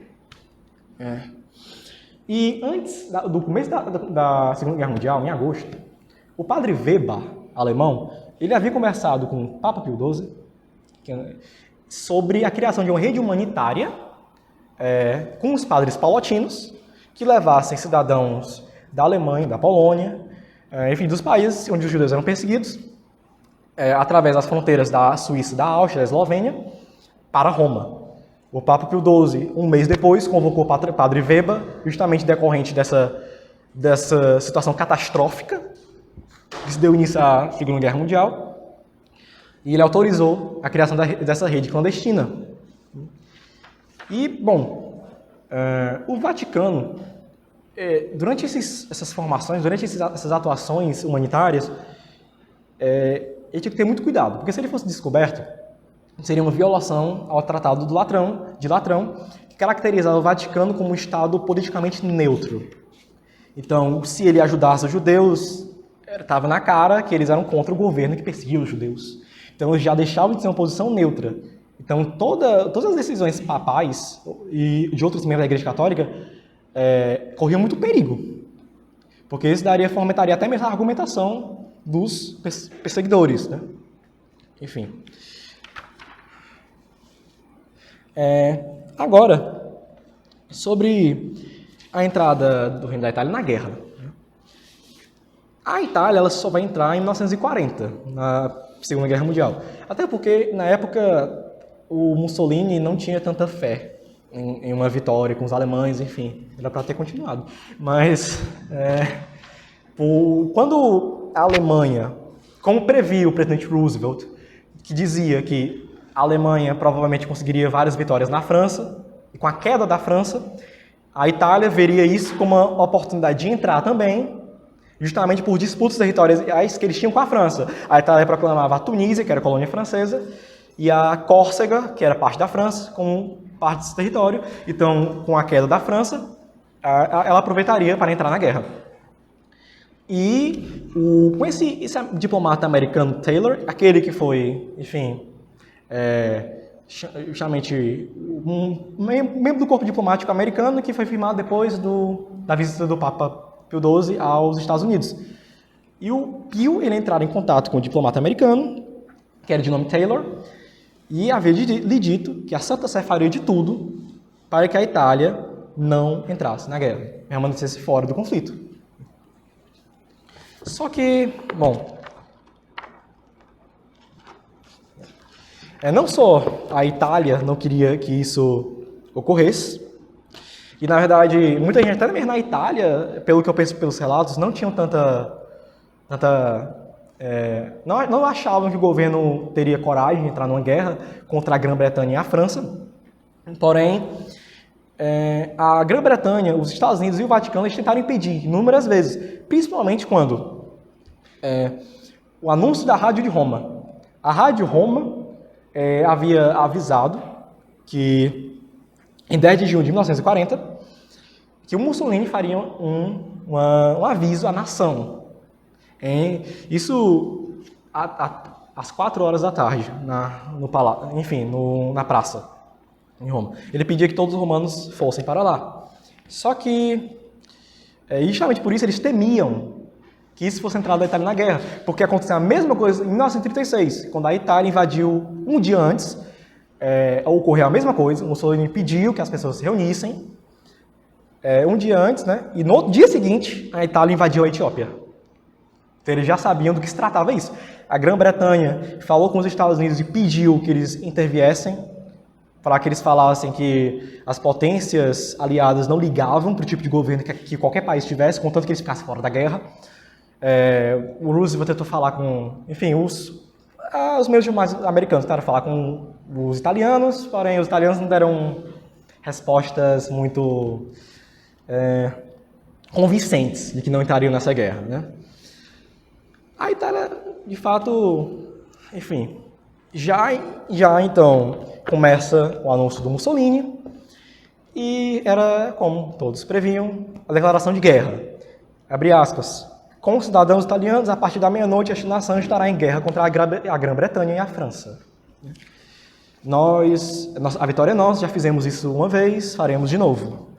E antes do começo da Segunda Guerra Mundial, em agosto, o padre Weber, alemão, ele havia conversado com o Papa Pio XII sobre a criação de uma rede humanitária com os padres paulotinos que levassem cidadãos da Alemanha, da Polônia, enfim, dos países onde os judeus eram perseguidos, através das fronteiras da Suíça, da Áustria, da Eslovênia, para Roma. O Papa Pio XII, um mês depois, convocou o padre Weber, justamente decorrente dessa situação catastrófica que se deu início à Segunda Guerra Mundial, e ele autorizou a criação dessa rede clandestina. E, bom, o Vaticano, durante essas formações, durante essas atuações humanitárias, ele tinha que ter muito cuidado, porque se ele fosse descoberto, seria uma violação ao Tratado de Latrão, que caracterizava o Vaticano como um Estado politicamente neutro. Então, se ele ajudasse os judeus, estava na cara que eles eram contra o governo que perseguia os judeus. Então, eles já deixavam de ser uma posição neutra. Então, todas as decisões papais e de outros membros da Igreja Católica corriam muito perigo, porque isso fomentaria até mesmo a argumentação dos perseguidores. Né? Enfim. Agora, sobre a entrada do Reino da Itália na guerra. A Itália ela só vai entrar em 1940, na Segunda Guerra Mundial. Até porque, na época, o Mussolini não tinha tanta fé em uma vitória com os alemães, enfim, era para ter continuado. Mas, quando a Alemanha, como previu o presidente Roosevelt, que dizia que a Alemanha provavelmente conseguiria várias vitórias na França, e com a queda da França, a Itália veria isso como uma oportunidade de entrar também, justamente por disputas territoriais que eles tinham com a França. A Itália proclamava a Tunísia, que era colônia francesa, e a Córcega, que era parte da França, como parte desse território. Então, com a queda da França, ela aproveitaria para entrar na guerra. E com esse diplomata americano Taylor, aquele que foi, enfim, justamente um membro do corpo diplomático americano que foi firmado depois da visita do Papa Pio XII aos Estados Unidos. E o Pio ele entraram em contato com o diplomata americano, que era de nome Taylor, e havia lhe dito que a Santa Sé faria de tudo para que a Itália não entrasse na guerra, permanecesse fora do conflito. Só que, bom, não só a Itália não queria que isso ocorresse, e na verdade, muita gente, até mesmo na Itália, pelo que eu penso pelos relatos, não tinham não achavam que o governo teria coragem de entrar numa guerra contra a Grã-Bretanha e a França. Porém, a Grã-Bretanha, os Estados Unidos e o Vaticano eles tentaram impedir inúmeras vezes, principalmente quando o anúncio da Rádio de Roma. A Rádio Roma havia avisado que, em 10 de junho de 1940, que o Mussolini faria um aviso à nação. Isso às 4 horas da tarde, na praça, em Roma. Ele pedia que todos os romanos fossem para lá. Só que, justamente por isso, eles temiam que isso fosse a entrada da Itália na guerra, porque aconteceu a mesma coisa em 1936, quando a Itália invadiu um dia antes, ocorreu a mesma coisa, o Mussolini pediu que as pessoas se reunissem um dia antes, né? E no dia seguinte, a Itália invadiu a Etiópia. Então eles já sabiam do que se tratava isso. A Grã-Bretanha falou com os Estados Unidos e pediu que eles interviessem para que eles falassem que as potências aliadas não ligavam para o tipo de governo que qualquer país tivesse, contanto que eles ficassem fora da guerra. O Roosevelt tentou falar com, enfim, os meios mais americanos tentaram falar com os italianos, porém os italianos não deram respostas muito convincentes de que não entrariam nessa guerra, né? A Itália, de fato, enfim, já então começa o anúncio do Mussolini e era, como todos previam, a declaração de guerra. Abre aspas. Com os cidadãos italianos, a partir da meia-noite, esta nação estará em guerra contra a Grã-Bretanha e a França. A vitória é nossa, já fizemos isso uma vez, faremos de novo.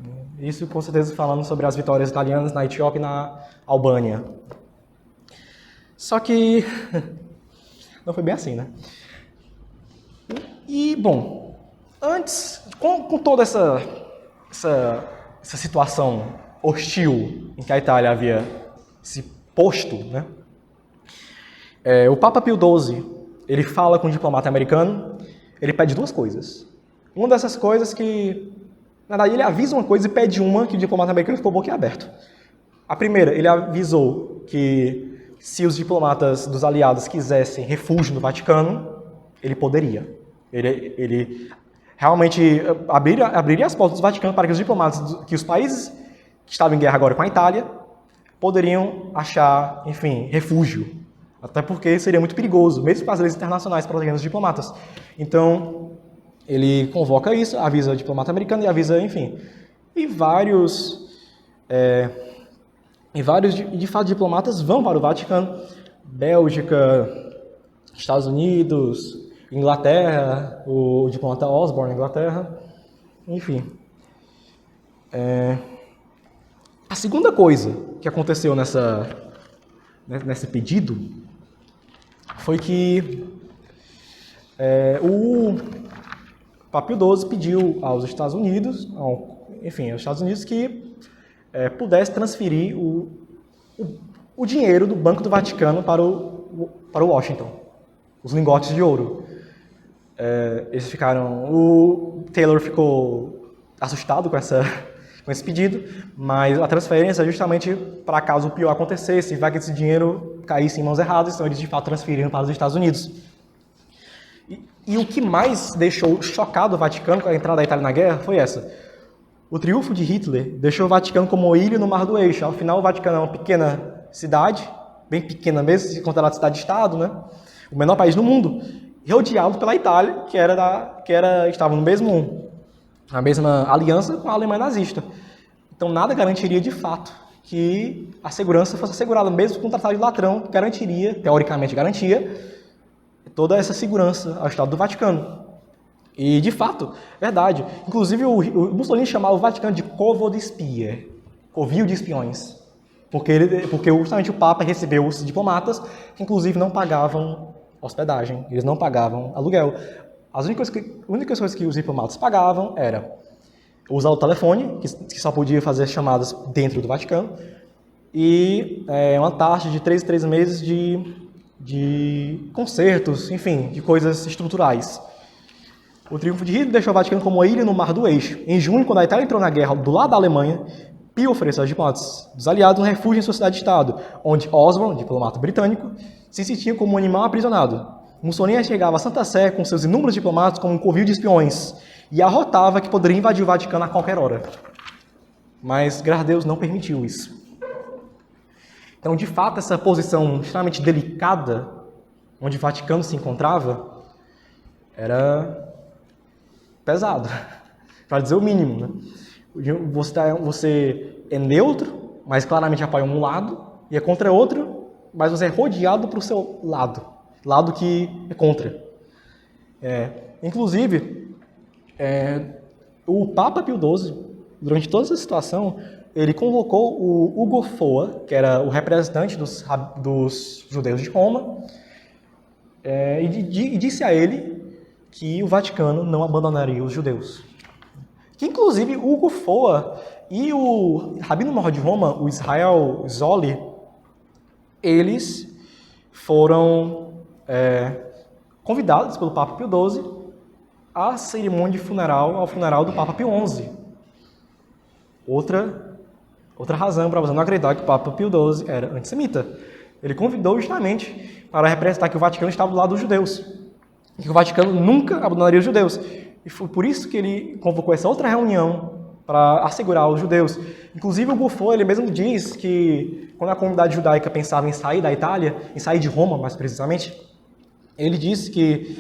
Isso, com certeza, falando sobre as vitórias italianas na Etiópia e na Albânia. Só que não foi bem assim, né? E, bom, antes, com toda essa situação hostil em que a Itália havia se posto, né? O Papa Pio XII, ele fala com um diplomata americano, ele pede duas coisas. Uma dessas coisas que, na verdade, ele avisa uma coisa e pede uma que o diplomata americano ficou boquiaberto. A primeira, ele avisou que se os diplomatas dos aliados quisessem refúgio no Vaticano, ele poderia. Ele realmente abriria as portas do Vaticano para que os diplomatas, que os países que estavam em guerra agora com a Itália, poderiam achar, enfim, refúgio. Até porque seria muito perigoso, mesmo para as leis internacionais protegendo os diplomatas. Então, ele convoca isso, avisa o diplomata americano e avisa, enfim. E vários, de fato, diplomatas vão para o Vaticano. Bélgica, Estados Unidos, Inglaterra, o diplomata Osborne, Inglaterra, enfim. A segunda coisa que aconteceu nesse pedido foi que o Papa Pio XII pediu aos Estados Unidos, que pudesse transferir o dinheiro do Banco do Vaticano para o Washington, os lingotes de ouro. O Taylor ficou assustado com esse pedido, mas a transferência é justamente para caso o pior acontecesse, vai que esse dinheiro caísse em mãos erradas, então eles de fato transferiram para os Estados Unidos. E o que mais deixou chocado o Vaticano com a entrada da Itália na guerra foi essa. O triunfo de Hitler deixou o Vaticano como ilha no Mar do Eixo. Afinal, o Vaticano é uma pequena cidade, bem pequena mesmo, se considerada cidade-estado, né? O menor país do mundo, rodeado pela Itália, que estava na mesma aliança com a Alemanha nazista. Então, nada garantiria de fato que a segurança fosse assegurada, mesmo com o Tratado de Latrão, que garantiria, teoricamente garantia, toda essa segurança ao Estado do Vaticano. E, de fato, verdade. Inclusive, o Mussolini chamava o Vaticano de covo de spie, covil de espiões, porque justamente o Papa recebeu os diplomatas, que inclusive não pagavam hospedagem, eles não pagavam aluguel. As únicas coisas que os diplomatas pagavam era usar o telefone, que só podia fazer chamadas dentro do Vaticano, e uma taxa de 3 em 3 meses de concertos, enfim, de coisas estruturais. O triunfo de Hitler deixou o Vaticano como uma ilha no Mar do Eixo. Em junho, quando a Itália entrou na guerra do lado da Alemanha, Pio ofereceu aos diplomatas dos aliados um refúgio em sua cidade-estado, onde Osborne, diplomata britânico, se sentia como um animal aprisionado. Mussolini chegava a Santa Sé com seus inúmeros diplomatas como um covil de espiões e arrotava que poderia invadir o Vaticano a qualquer hora. Mas, graças a Deus, não permitiu isso. Então, de fato, essa posição extremamente delicada, onde o Vaticano se encontrava, era pesado, para dizer o mínimo, né? Você é neutro, mas claramente apoia um lado, e é contra outro, mas você é rodeado para o seu lado que é contra. Inclusive, o Papa Pio XII, durante toda essa situação, ele convocou o Ugo Foa, que era o representante dos judeus de Roma, e disse a ele que o Vaticano não abandonaria os judeus. Que, inclusive, o Ugo Foa e o Rabino Maior de Roma, o Israel Zolli, eles foram convidados pelo Papa Pio XII a cerimônia de funeral ao funeral do Papa Pio XI. Outra razão para você não acreditar que o Papa Pio XII era antissemita. Ele convidou justamente para representar que o Vaticano estava do lado dos judeus. E que o Vaticano nunca abandonaria os judeus. E foi por isso que ele convocou essa outra reunião para assegurar os judeus. Inclusive o Buffon, ele mesmo diz que quando a comunidade judaica pensava em sair da Itália, em sair de Roma mais precisamente, ele disse que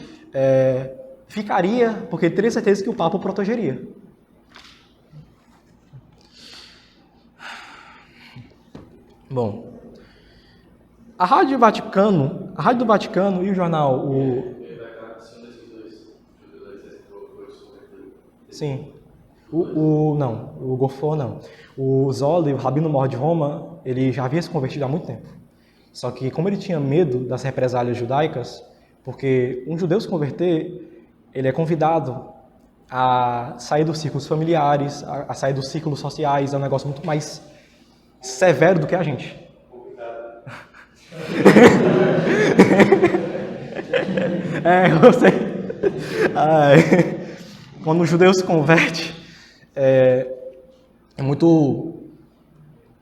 ficaria porque ele teria certeza que o Papa o protegeria. Bom, a Rádio do Vaticano e o jornal, Sim. Não, o Buffon não. O Zoli, o Rabino Mor de Roma, ele já havia se convertido há muito tempo. Só que como ele tinha medo das represálias judaicas, porque um judeu se converter, ele é convidado a sair dos círculos familiares, a sair dos círculos sociais, é um negócio muito mais severo do que a gente. Eu sei. Quando um judeu se converte, é muito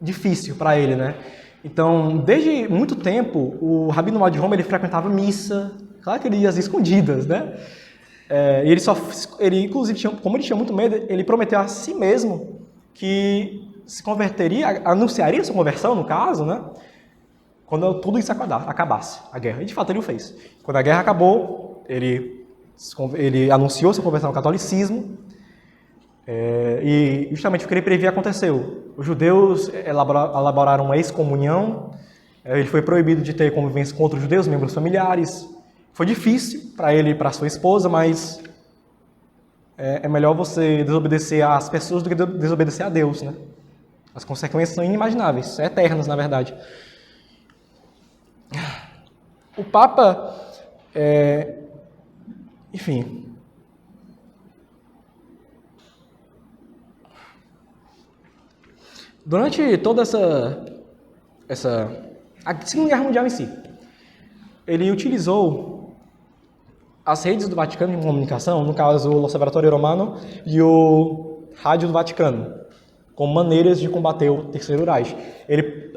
difícil para ele, né? Então, desde muito tempo, o Rabino Mor de Roma ele frequentava missa, claro que ele ia às escondidas, né? Ele inclusive, como ele tinha muito medo, ele prometeu a si mesmo que se converteria, anunciaria sua conversão, no caso, né? Quando tudo isso acabasse, a guerra. E de fato ele o fez. Quando a guerra acabou, ele anunciou sua conversão ao catolicismo, e justamente o que ele previa aconteceu. Os judeus elaboraram uma excomunhão, ele foi proibido de ter convivência com outros judeus, membros familiares. Foi difícil para ele e para sua esposa, mas é melhor você desobedecer às pessoas do que desobedecer a Deus, né? As consequências são inimagináveis, eternas, na verdade. O Papa, enfim... Durante toda a Segunda Guerra Mundial em si, ele utilizou as redes do Vaticano de comunicação, no caso o L'Osservatore Romano e o Rádio do Vaticano, como maneiras de combater o Terceiro Reich. Ele,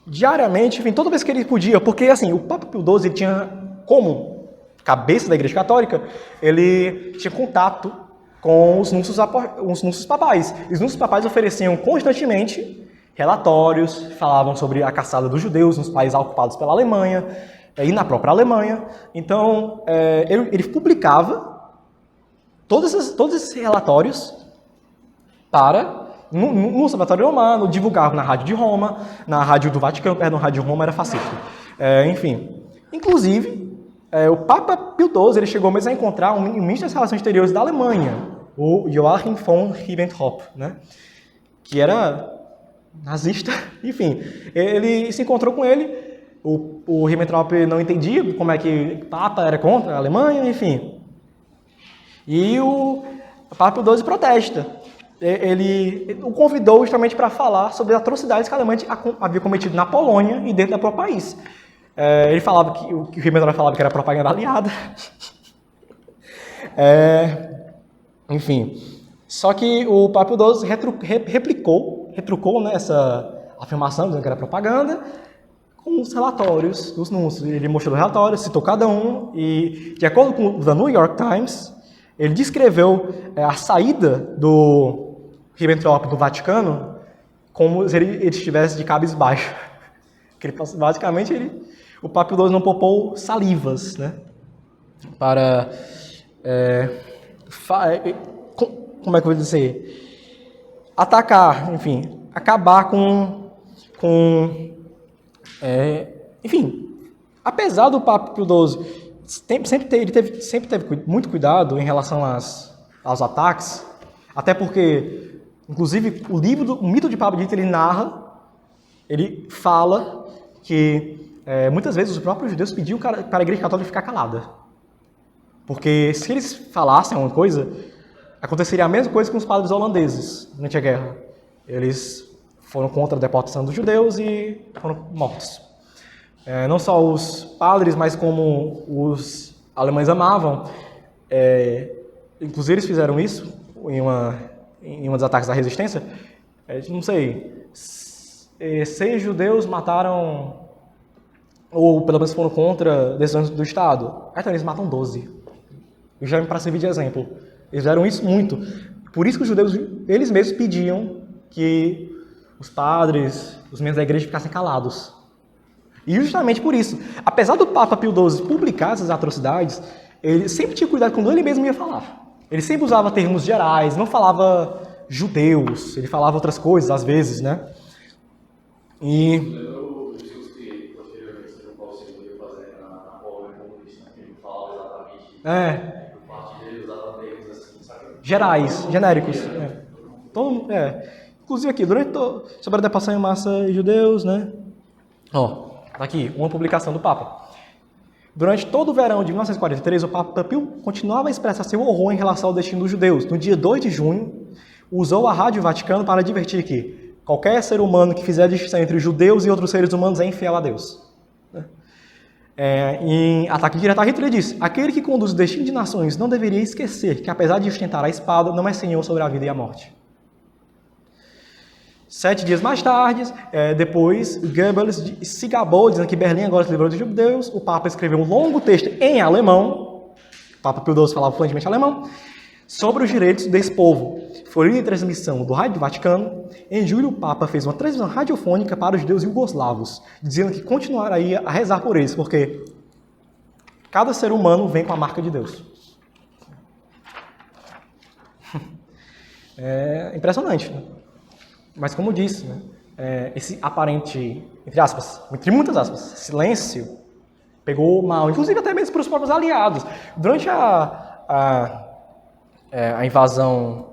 diariamente, enfim, toda vez que ele podia, porque assim, o Papa Pio XII ele tinha, como cabeça da Igreja Católica, ele tinha contato com os núncios papais. Os núncios papais ofereciam constantemente relatórios, falavam sobre a caçada dos judeus nos países ocupados pela Alemanha e na própria Alemanha. Então, ele publicava todos esses relatórios no Observatório Romano, divulgava na Rádio de Roma, na Rádio do Vaticano, a Rádio de Roma era fascista. Enfim, inclusive... o Papa Pio XII ele chegou mesmo a encontrar um ministro das Relações Exteriores da Alemanha, o Joachim von Ribbentrop, né? Que era nazista. Enfim, ele se encontrou com ele, o Ribbentrop não entendia como é que o Papa era contra a Alemanha, enfim. E o Papa Pio XII protesta. Ele o convidou justamente para falar sobre as atrocidades que a Alemanha havia cometido na Polônia e dentro do próprio país. Ele falava que o Ribbentrop falava que era propaganda aliada. Enfim. Só que o Papa Pio XII retrucou né, essa afirmação, dizendo que era propaganda, com os relatórios dos núncios. Ele mostrou os relatórios, citou cada um, e, de acordo com o The New York Times, ele descreveu a saída do Ribbentrop do Vaticano como se ele estivesse de cabisbaixo. Basicamente, o Papa Pio XII não poupou salivas, né, para, como é que eu vou dizer, atacar, enfim, acabar enfim, apesar do Papa Pio XII sempre teve muito cuidado em relação aos ataques, até porque, inclusive, o Mito de Pablo Dito, ele fala que muitas vezes os próprios judeus pediam para a Igreja Católica ficar calada. Porque se eles falassem alguma coisa, aconteceria a mesma coisa com os padres holandeses durante a guerra. Eles foram contra a deportação dos judeus e foram mortos. Não só os padres, mas como os alemães amavam, inclusive eles fizeram isso em um dos ataques da resistência. Não sei, 6 judeus mataram, ou pelo menos foram contra decisões do Estado. Então eles matam 12. Já me para servir de exemplo. Eles fizeram isso muito. Por isso que os judeus, eles mesmos pediam que os padres, os membros da igreja ficassem calados. E justamente por isso, apesar do Papa Pio XII publicar essas atrocidades, ele sempre tinha cuidado quando ele mesmo ia falar. Ele sempre usava termos gerais, não falava judeus, ele falava outras coisas às vezes, né? E... Lembra o discurso que posteriormente o Paulo II ia fazer na Polônia comunista, que ele falava exatamente. O partido usava termos assim, sabe? Gerais, genéricos. Inclusive aqui, sobre a deportação em massa de judeus, né? Tá aqui, uma publicação do Papa. Durante todo o verão de 1943, o Papa Pio continuava a expressar seu horror em relação ao destino dos judeus. No dia 2 de junho, usou a Rádio Vaticano para advertir que qualquer ser humano que fizer a distinção entre judeus e outros seres humanos é infiel a Deus. Em ataque direto a Hitler, ele disse: aquele que conduz o destino de nações não deveria esquecer que, apesar de ostentar a espada, não é senhor sobre a vida e a morte. 7 dias mais tarde, depois, Goebbels se gabou, dizendo que Berlim agora se livrou dos judeus. O Papa escreveu um longo texto em alemão, o Papa Pio XII falava fluentemente alemão, sobre os direitos desse povo. Foi lido em transmissão do Rádio Vaticano. Em julho, o Papa fez uma transmissão radiofônica para os judeus iugoslavos, dizendo que continuaria a rezar por eles, porque cada ser humano vem com a marca de Deus. É impressionante, né? Mas como disse, né, esse aparente, entre muitas aspas, silêncio, pegou mal, inclusive até mesmo para os próprios aliados. Durante a invasão,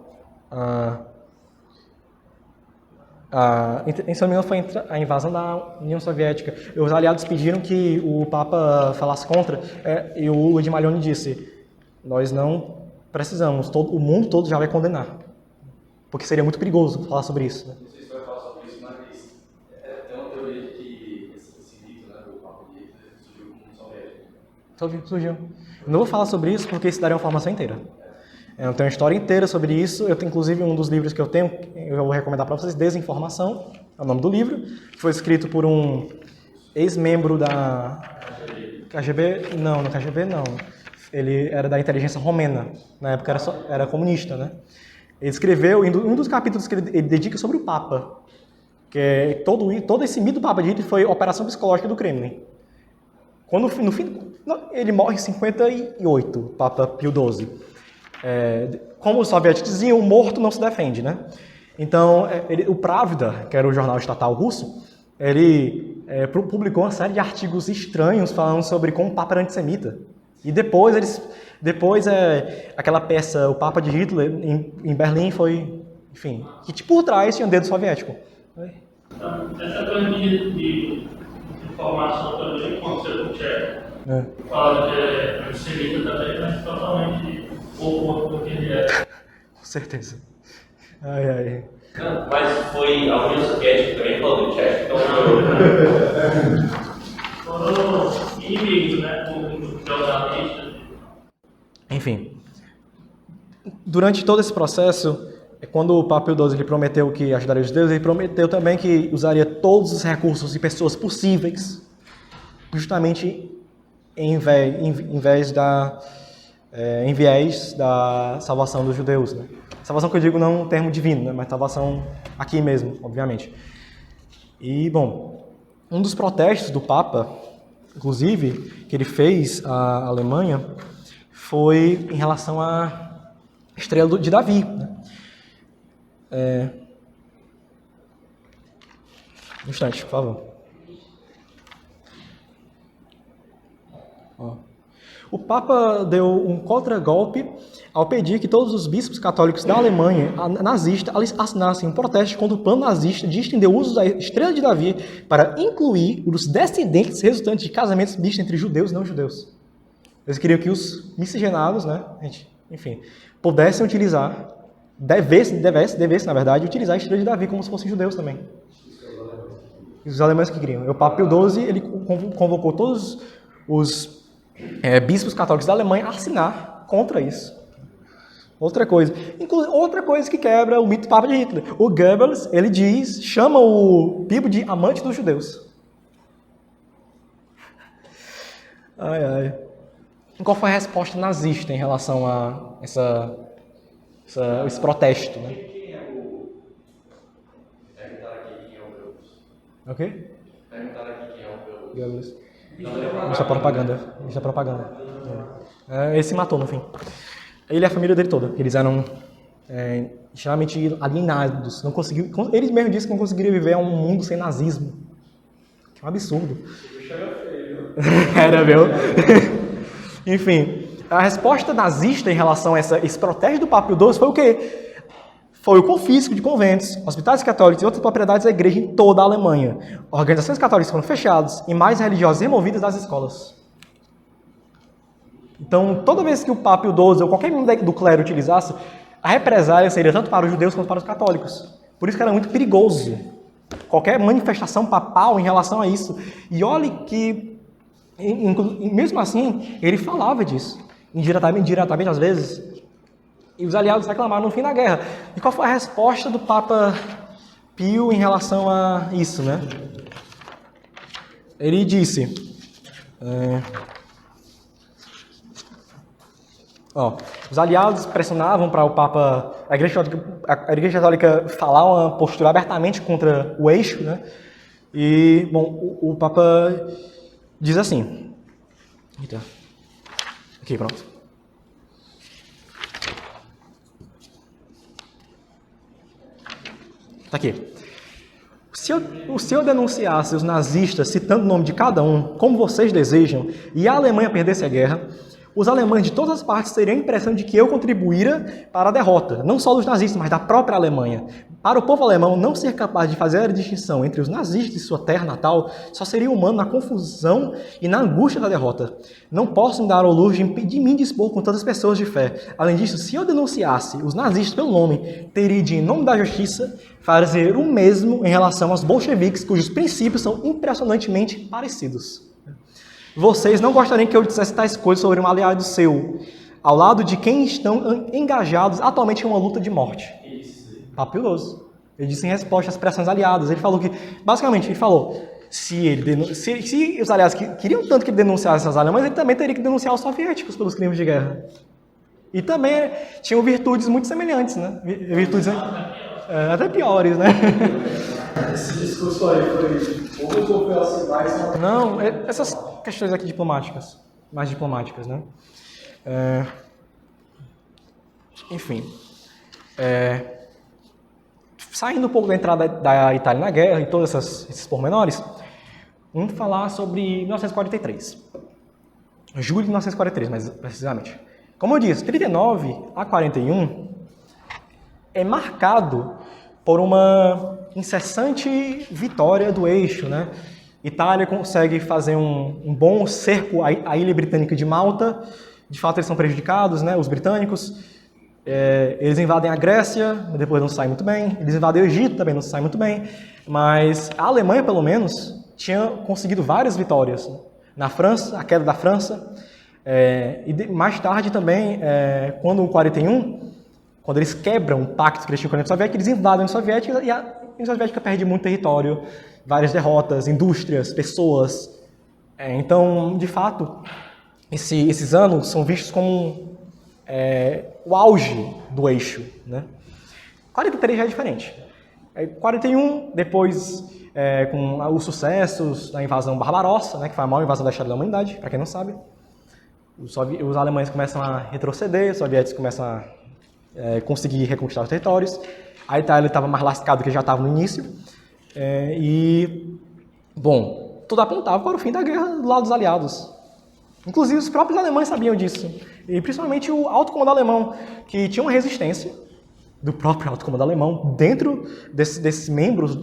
se não me engano, foi a invasão da União Soviética. Os aliados pediram que o Papa falasse contra, e o Di Maglione disse: nós não precisamos, o mundo todo já vai condenar. Porque seria muito perigoso falar sobre isso. Né? Não sei se vai falar sobre isso, mas tem uma teoria de que esse mito, né, do Papa de Hitler surgiu como soviético. Surgiu. Não vou falar sobre isso porque isso daria uma formação inteira. Eu tenho uma história inteira sobre isso. Eu tenho, inclusive, um dos livros que eu tenho, eu vou recomendar para vocês, Desinformação, é o nome do livro. Foi escrito por um ex-membro da KGB. Não, no KGB não. Ele era da inteligência romena. Na época era comunista, né? Ele escreveu, um dos capítulos que ele dedica sobre o Papa, que é todo esse mito do Papa de Hitler foi a operação psicológica do Kremlin. Quando, no fim, ele morre em 58, Papa Pio XII. Como os soviéticos diziam, o morto não se defende, né? Então, o Pravda, que era o jornal estatal russo, ele publicou uma série de artigos estranhos falando sobre como o Papa era antissemita. E depois aquela peça, o Papa de Hitler, em Berlim, foi, enfim, que por trás tinha um dedo soviético. Essa coisa de informação também aconteceu com o Tcheco. Fala que é antissemita também, mas totalmente o oposto do que ele é. Com certeza. Ai. Não, mas foi a União Soviética também falou do Tcheco, então Foram inimigos, né? Com jornalistas. Enfim, durante todo esse processo, quando o Papa Pio XII prometeu que ajudaria os judeus, ele prometeu também que usaria todos os recursos e pessoas possíveis, justamente em viés da salvação dos judeus. Né? Salvação que eu digo não um termo divino, né? Mas salvação aqui mesmo, obviamente. E, bom, um dos protestos do Papa, inclusive, que ele fez à Alemanha, foi em relação à estrela de Davi. Né? Um instante, por favor. O Papa deu um contragolpe ao pedir que todos os bispos católicos da Alemanha nazista assinassem um protesto contra o plano nazista de estender o uso da estrela de Davi para incluir os descendentes resultantes de casamentos mistos entre judeus e não judeus. Eles queriam que os miscigenados, né, enfim, pudessem utilizar, devessem, na verdade, utilizar a estrela de Davi como se fossem judeus também. E os alemães que queriam. O Papa Pio XII, ele convocou todos os bispos católicos da Alemanha a assinar contra isso. Outra coisa que quebra o mito do Papa de Hitler. O Goebbels, ele chama o Pipo de amante dos judeus. Ai, ai. E qual foi a resposta nazista em relação a esse protesto, né? Quem é o... Perguntaram aqui quem é o Goebbels. Ok? Perguntaram aqui quem é o Goebbels. Goebbels. Isso é propaganda. Isso é propaganda. Ele se matou, no fim. Ele e a família dele toda. Eles eram extremamente alienados. Não conseguiu, eles mesmos disseram que não conseguiriam viver um mundo sem nazismo. Que é um absurdo. Era, viu? Enfim, a resposta nazista em relação a esse protesto do Papa Pio XII foi o quê? Foi o confisco de conventos, hospitais católicos e outras propriedades da igreja em toda a Alemanha. Organizações católicas foram fechadas e mais religiosas removidas das escolas. Então, toda vez que o Papa Pio XII ou qualquer membro do clero utilizasse, a represália seria tanto para os judeus quanto para os católicos. Por isso que era muito perigoso qualquer manifestação papal em relação a isso. E olhe que, mesmo assim, ele falava disso, indiretamente às vezes, e os aliados reclamaram no fim da guerra. E qual foi a resposta do Papa Pio em relação a isso, né? Ele disse... os aliados pressionavam para o Papa, a Igreja Católica falar uma postura abertamente contra o eixo, né? E, bom, o Papa diz assim. Eita. Aqui, pronto. Tá aqui. Se eu denunciasse os nazistas citando o nome de cada um, como vocês desejam, e a Alemanha perdesse a guerra, os alemães de todas as partes teriam a impressão de que eu contribuíra para a derrota, não só dos nazistas, mas da própria Alemanha. Para o povo alemão não ser capaz de fazer a distinção entre os nazistas e sua terra natal, só seria humano na confusão e na angústia da derrota. Não posso me dar ao luxo de me dispor com tantas pessoas de fé. Além disso, se eu denunciasse os nazistas pelo nome, teria de, em nome da justiça, fazer o mesmo em relação aos bolcheviques, cujos princípios são impressionantemente parecidos. Vocês não gostariam que eu dissesse tais coisas sobre um aliado seu, ao lado de quem estão engajados atualmente em uma luta de morte. Papa Pio XII. Ele disse em resposta às pressões aliadas. Ele falou que, basicamente, ele falou, se os aliados queriam tanto que ele denunciasse as alemãs, ele também teria que denunciar os soviéticos pelos crimes de guerra. E também tinham virtudes muito semelhantes, né? Virtudes até piores, né? Esse discurso aí foi pouco ou foi assim mais... Não, essas questões aqui diplomáticas, mais diplomáticas, né? Enfim, saindo um pouco da entrada da Itália na guerra e todos esses pormenores, vamos falar sobre 1943. Julho de 1943, mais precisamente. Como eu disse, 39 a 41 é marcado por uma incessante vitória do eixo, né? Itália consegue fazer um bom cerco à ilha britânica de Malta. De fato, eles são prejudicados, né? Os britânicos. Eles invadem a Grécia, depois não sai muito bem. Eles invadem o Egito, também não sai muito bem. Mas a Alemanha, pelo menos, tinha conseguido várias vitórias. Na França, a queda da França. E mais tarde também, quando o 41, quando eles quebram o pacto que eles tinham com a União Soviética, eles invadem a União Soviética e a União Soviética perde muito território, várias derrotas, indústrias, pessoas. Então, de fato, esses anos são vistos como o auge do eixo, né? 43 já é diferente. 41, depois, com os sucessos da invasão Barbarossa, né, que foi a maior invasão da história da humanidade, para quem não sabe, os alemães começam a retroceder, os soviéticos começam a conseguir reconquistar os territórios. A Itália estava mais lascada do que já estava no início. Bom, tudo apontava para o fim da guerra do lado dos aliados. Inclusive, os próprios alemães sabiam disso. E principalmente o alto comando alemão, que tinha uma resistência do próprio alto comando alemão. Dentro desses membros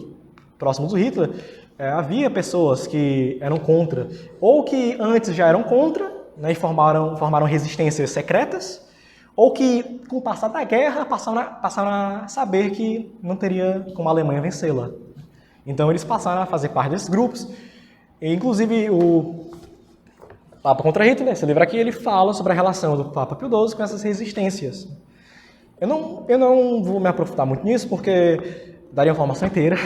próximos do Hitler, havia pessoas que eram contra, ou que antes já eram contra, né, e formaram resistências secretas, ou que, com o passar da guerra, passaram a saber que não teria como a Alemanha vencê-la. Então, eles passaram a fazer parte desses grupos. E, inclusive, Papa contra Hitler, esse livro aqui, ele fala sobre a relação do Papa Pio XII com essas resistências. Eu não vou me aprofundar muito nisso, porque daria uma formação inteira,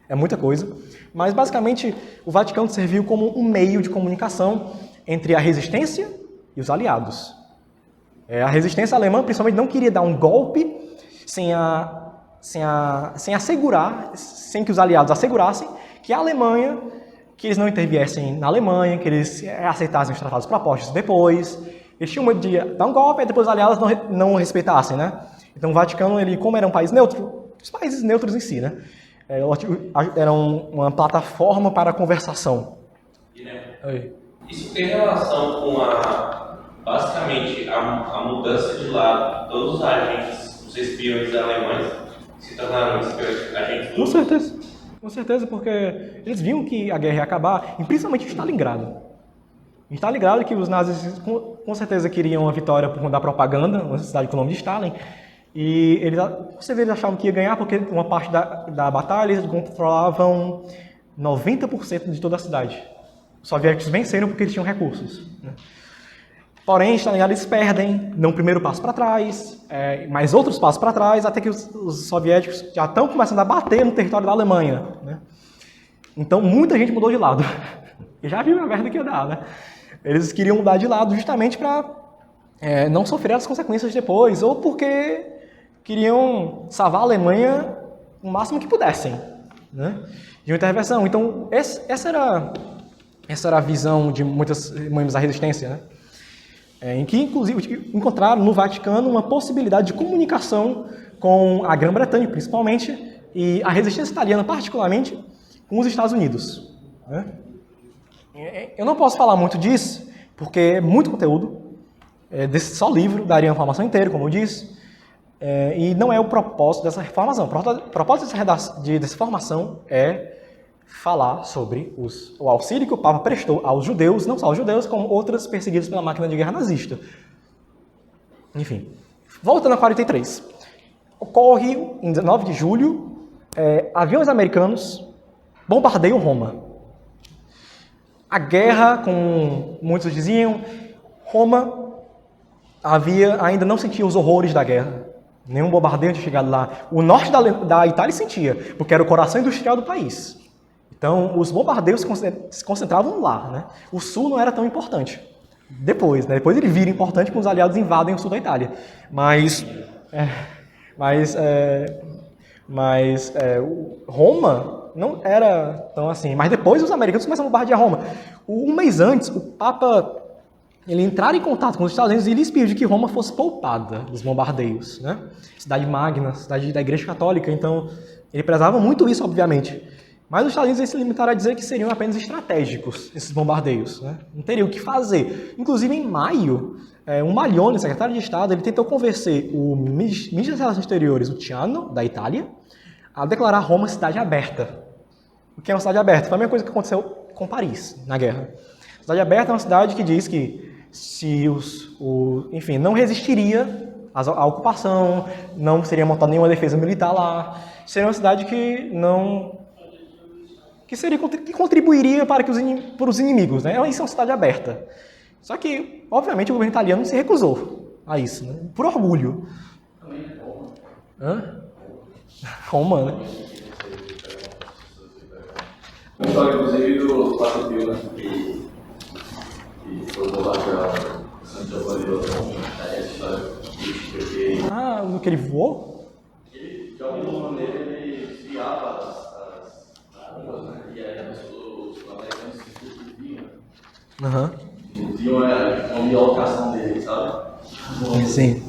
é muita coisa. Mas, basicamente, o Vaticano serviu como um meio de comunicação entre a resistência e os aliados. A resistência alemã, principalmente, não queria dar um golpe sem que os aliados assegurassem que a Alemanha, que eles não interviessem na Alemanha, que eles aceitassem os tratados propostos depois. Eles tinham medo de dar um golpe e depois os aliados não respeitassem, né? Então o Vaticano, ele, como era um país neutro, os países neutros em si, né? Era uma plataforma para a conversação. Oi. Isso tem relação com basicamente a mudança de lado. Todos os agentes, os espiões alemães se tornaram agentes russos? Com certeza, porque eles viam que a guerra ia acabar, e principalmente em Stalingrado. Em Stalingrado, que os nazis com certeza queriam a vitória por conta da propaganda, uma cidade com o nome de Stalin, e eles achavam que ia ganhar porque uma parte da batalha eles controlavam 90% de toda a cidade. Os soviéticos venceram porque eles tinham recursos, né? Porém, em Stalingrado eles perdem, dão um primeiro passo para trás, mais outros passos para trás, até que os soviéticos já estão começando a bater no território da Alemanha, né? Então, muita gente mudou de lado. E já viu a merda que ia dar, né? Eles queriam mudar de lado justamente para não sofrer as consequências depois, ou porque queriam salvar a Alemanha o máximo que pudessem, né? De uma intervenção. Então, essa era a visão de muitos membros da resistência, né? Em que, inclusive, encontraram no Vaticano uma possibilidade de comunicação com a Grã-Bretanha, principalmente, e a resistência italiana, particularmente, com os Estados Unidos, né? Eu não posso falar muito disso, porque é muito conteúdo, desse só livro, daria uma formação inteira, como eu disse, e não é o propósito dessa formação. O propósito dessa formação é falar sobre o auxílio que o Papa prestou aos judeus, não só aos judeus, como outras perseguidas pela máquina de guerra nazista. Enfim, voltando a 43. Ocorre, em 19 de julho, aviões americanos bombardeiam Roma. A guerra, como muitos diziam, Roma ainda não sentia os horrores da guerra. Nenhum bombardeio tinha chegado lá. O norte da Itália sentia, porque era o coração industrial do país. Então, os bombardeios se concentravam lá, né? O sul não era tão importante. Depois, né? Depois ele vira importante quando os aliados invadem o sul da Itália. Roma não era tão assim. Mas depois os americanos começam a bombardear Roma. Um mês antes, o Papa entrar em contato com os Estados Unidos e lhes pediu que Roma fosse poupada dos bombardeios, né? Cidade magna, cidade da Igreja Católica. Então, ele prezava muito isso, obviamente. Mas os Estados Unidos se limitaram a dizer que seriam apenas estratégicos esses bombardeios, né? Não teriam o que fazer. Inclusive, em maio, o Maglione, secretário de Estado, ele tentou convencer o ministro das Relações Exteriores, o Ciano, da Itália, a declarar Roma cidade aberta. O que é uma cidade aberta? Foi a mesma coisa que aconteceu com Paris, na guerra. Cidade aberta é uma cidade que diz que não resistiria à ocupação, não seria montada nenhuma defesa militar lá, seria uma cidade que contribuiria para os inimigos, né? Isso é uma cidade aberta. Só que, obviamente, o governo italiano se recusou a isso, né? Por orgulho. Roma, né? Uma história, inclusive, do Papa Pio, né? Que foi bombardeado Santo Giovanni de Roma. Essa história porque... no que ele voou? Ele, de alguma maneira, ele desviava as bombas, né? E aí os americanos se viam. Eles viam uma biolocação dele, sabe? Sim.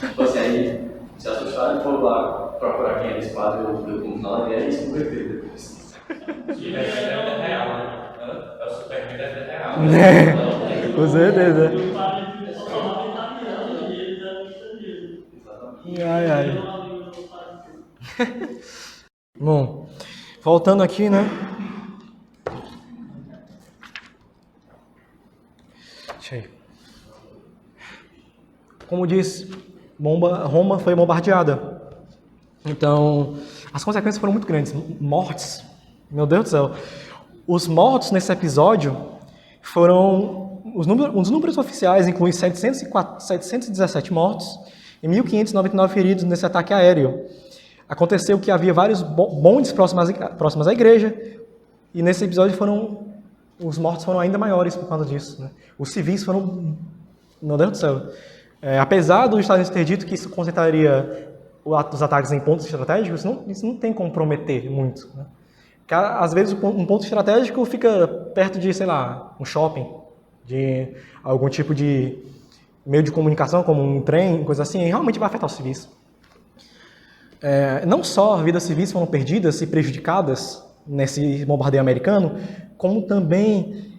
Tipo assim, aí se assustaram e foram lá procurar quem era esse padre no final da guerra e se converteram depois. E é real, né? É o Superman da vida real. Com certeza. E o padre falava italiano e ele era estrangeiro. Ai. Bom, voltando aqui, né? Deixa aí. Como disse, Roma foi bombardeada. Então, as consequências foram muito grandes. Mortes. Meu Deus do céu. Os mortos nesse episódio foram os números oficiais incluem 717 mortos e 1.599 feridos nesse ataque aéreo. Aconteceu que havia vários bondes próximos à igreja, e nesse episódio os mortos foram ainda maiores por causa disso, né? Os civis foram... Meu Deus do céu. Apesar dos Estados Unidos ter dito que isso concentraria os ataques em pontos estratégicos, isso não tem como prometer muito, né? Às vezes um ponto estratégico fica perto de, sei lá, um shopping, de algum tipo de meio de comunicação, como um trem, coisa assim, e realmente vai afetar os civis. Não só vidas civis foram perdidas e prejudicadas nesse bombardeio americano, como também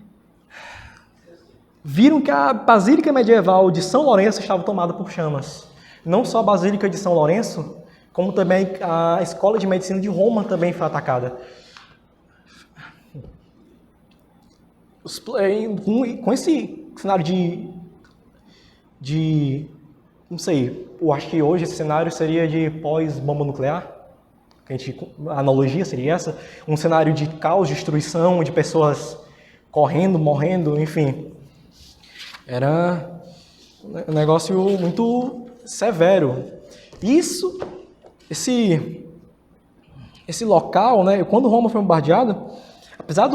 viram que a Basílica Medieval de São Lourenço estava tomada por chamas. Não só a Basílica de São Lourenço, como também a Escola de Medicina de Roma também foi atacada. Com esse cenário não sei, eu acho que hoje esse cenário seria de pós-bomba nuclear. A analogia seria essa. Um cenário de caos, destruição, de pessoas correndo, morrendo, enfim. Era um negócio muito severo. Esse local, né, quando Roma foi bombardeada, apesar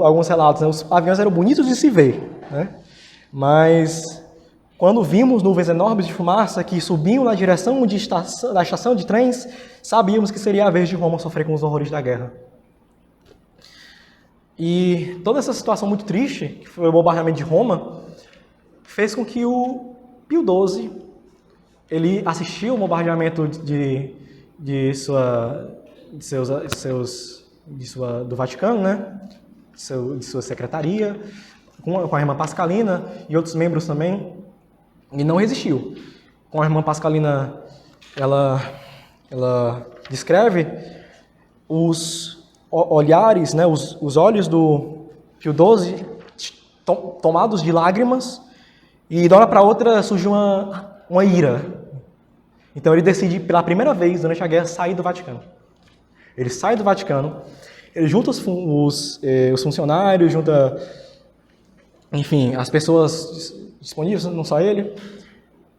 alguns relatos, né, os aviões eram bonitos de se ver, né, mas quando vimos nuvens enormes de fumaça que subiam na direção da estação de trens, sabíamos que seria a vez de Roma sofrer com os horrores da guerra. E toda essa situação muito triste, que foi o bombardeamento de Roma, fez com que o Pio XII ele assistiu ao bombardeamento do Vaticano, né? De sua secretaria, com a irmã Pascalina e outros membros também, e não resistiu. Com a irmã Pascalina, ela descreve os olhares, né, os olhos do Pio XII tomados de lágrimas, e de uma hora para outra surgiu uma ira. Então ele decide, pela primeira vez durante a guerra, sair do Vaticano. Ele sai do Vaticano, ele junta os funcionários, junta, enfim, as pessoas disponíveis, não só ele,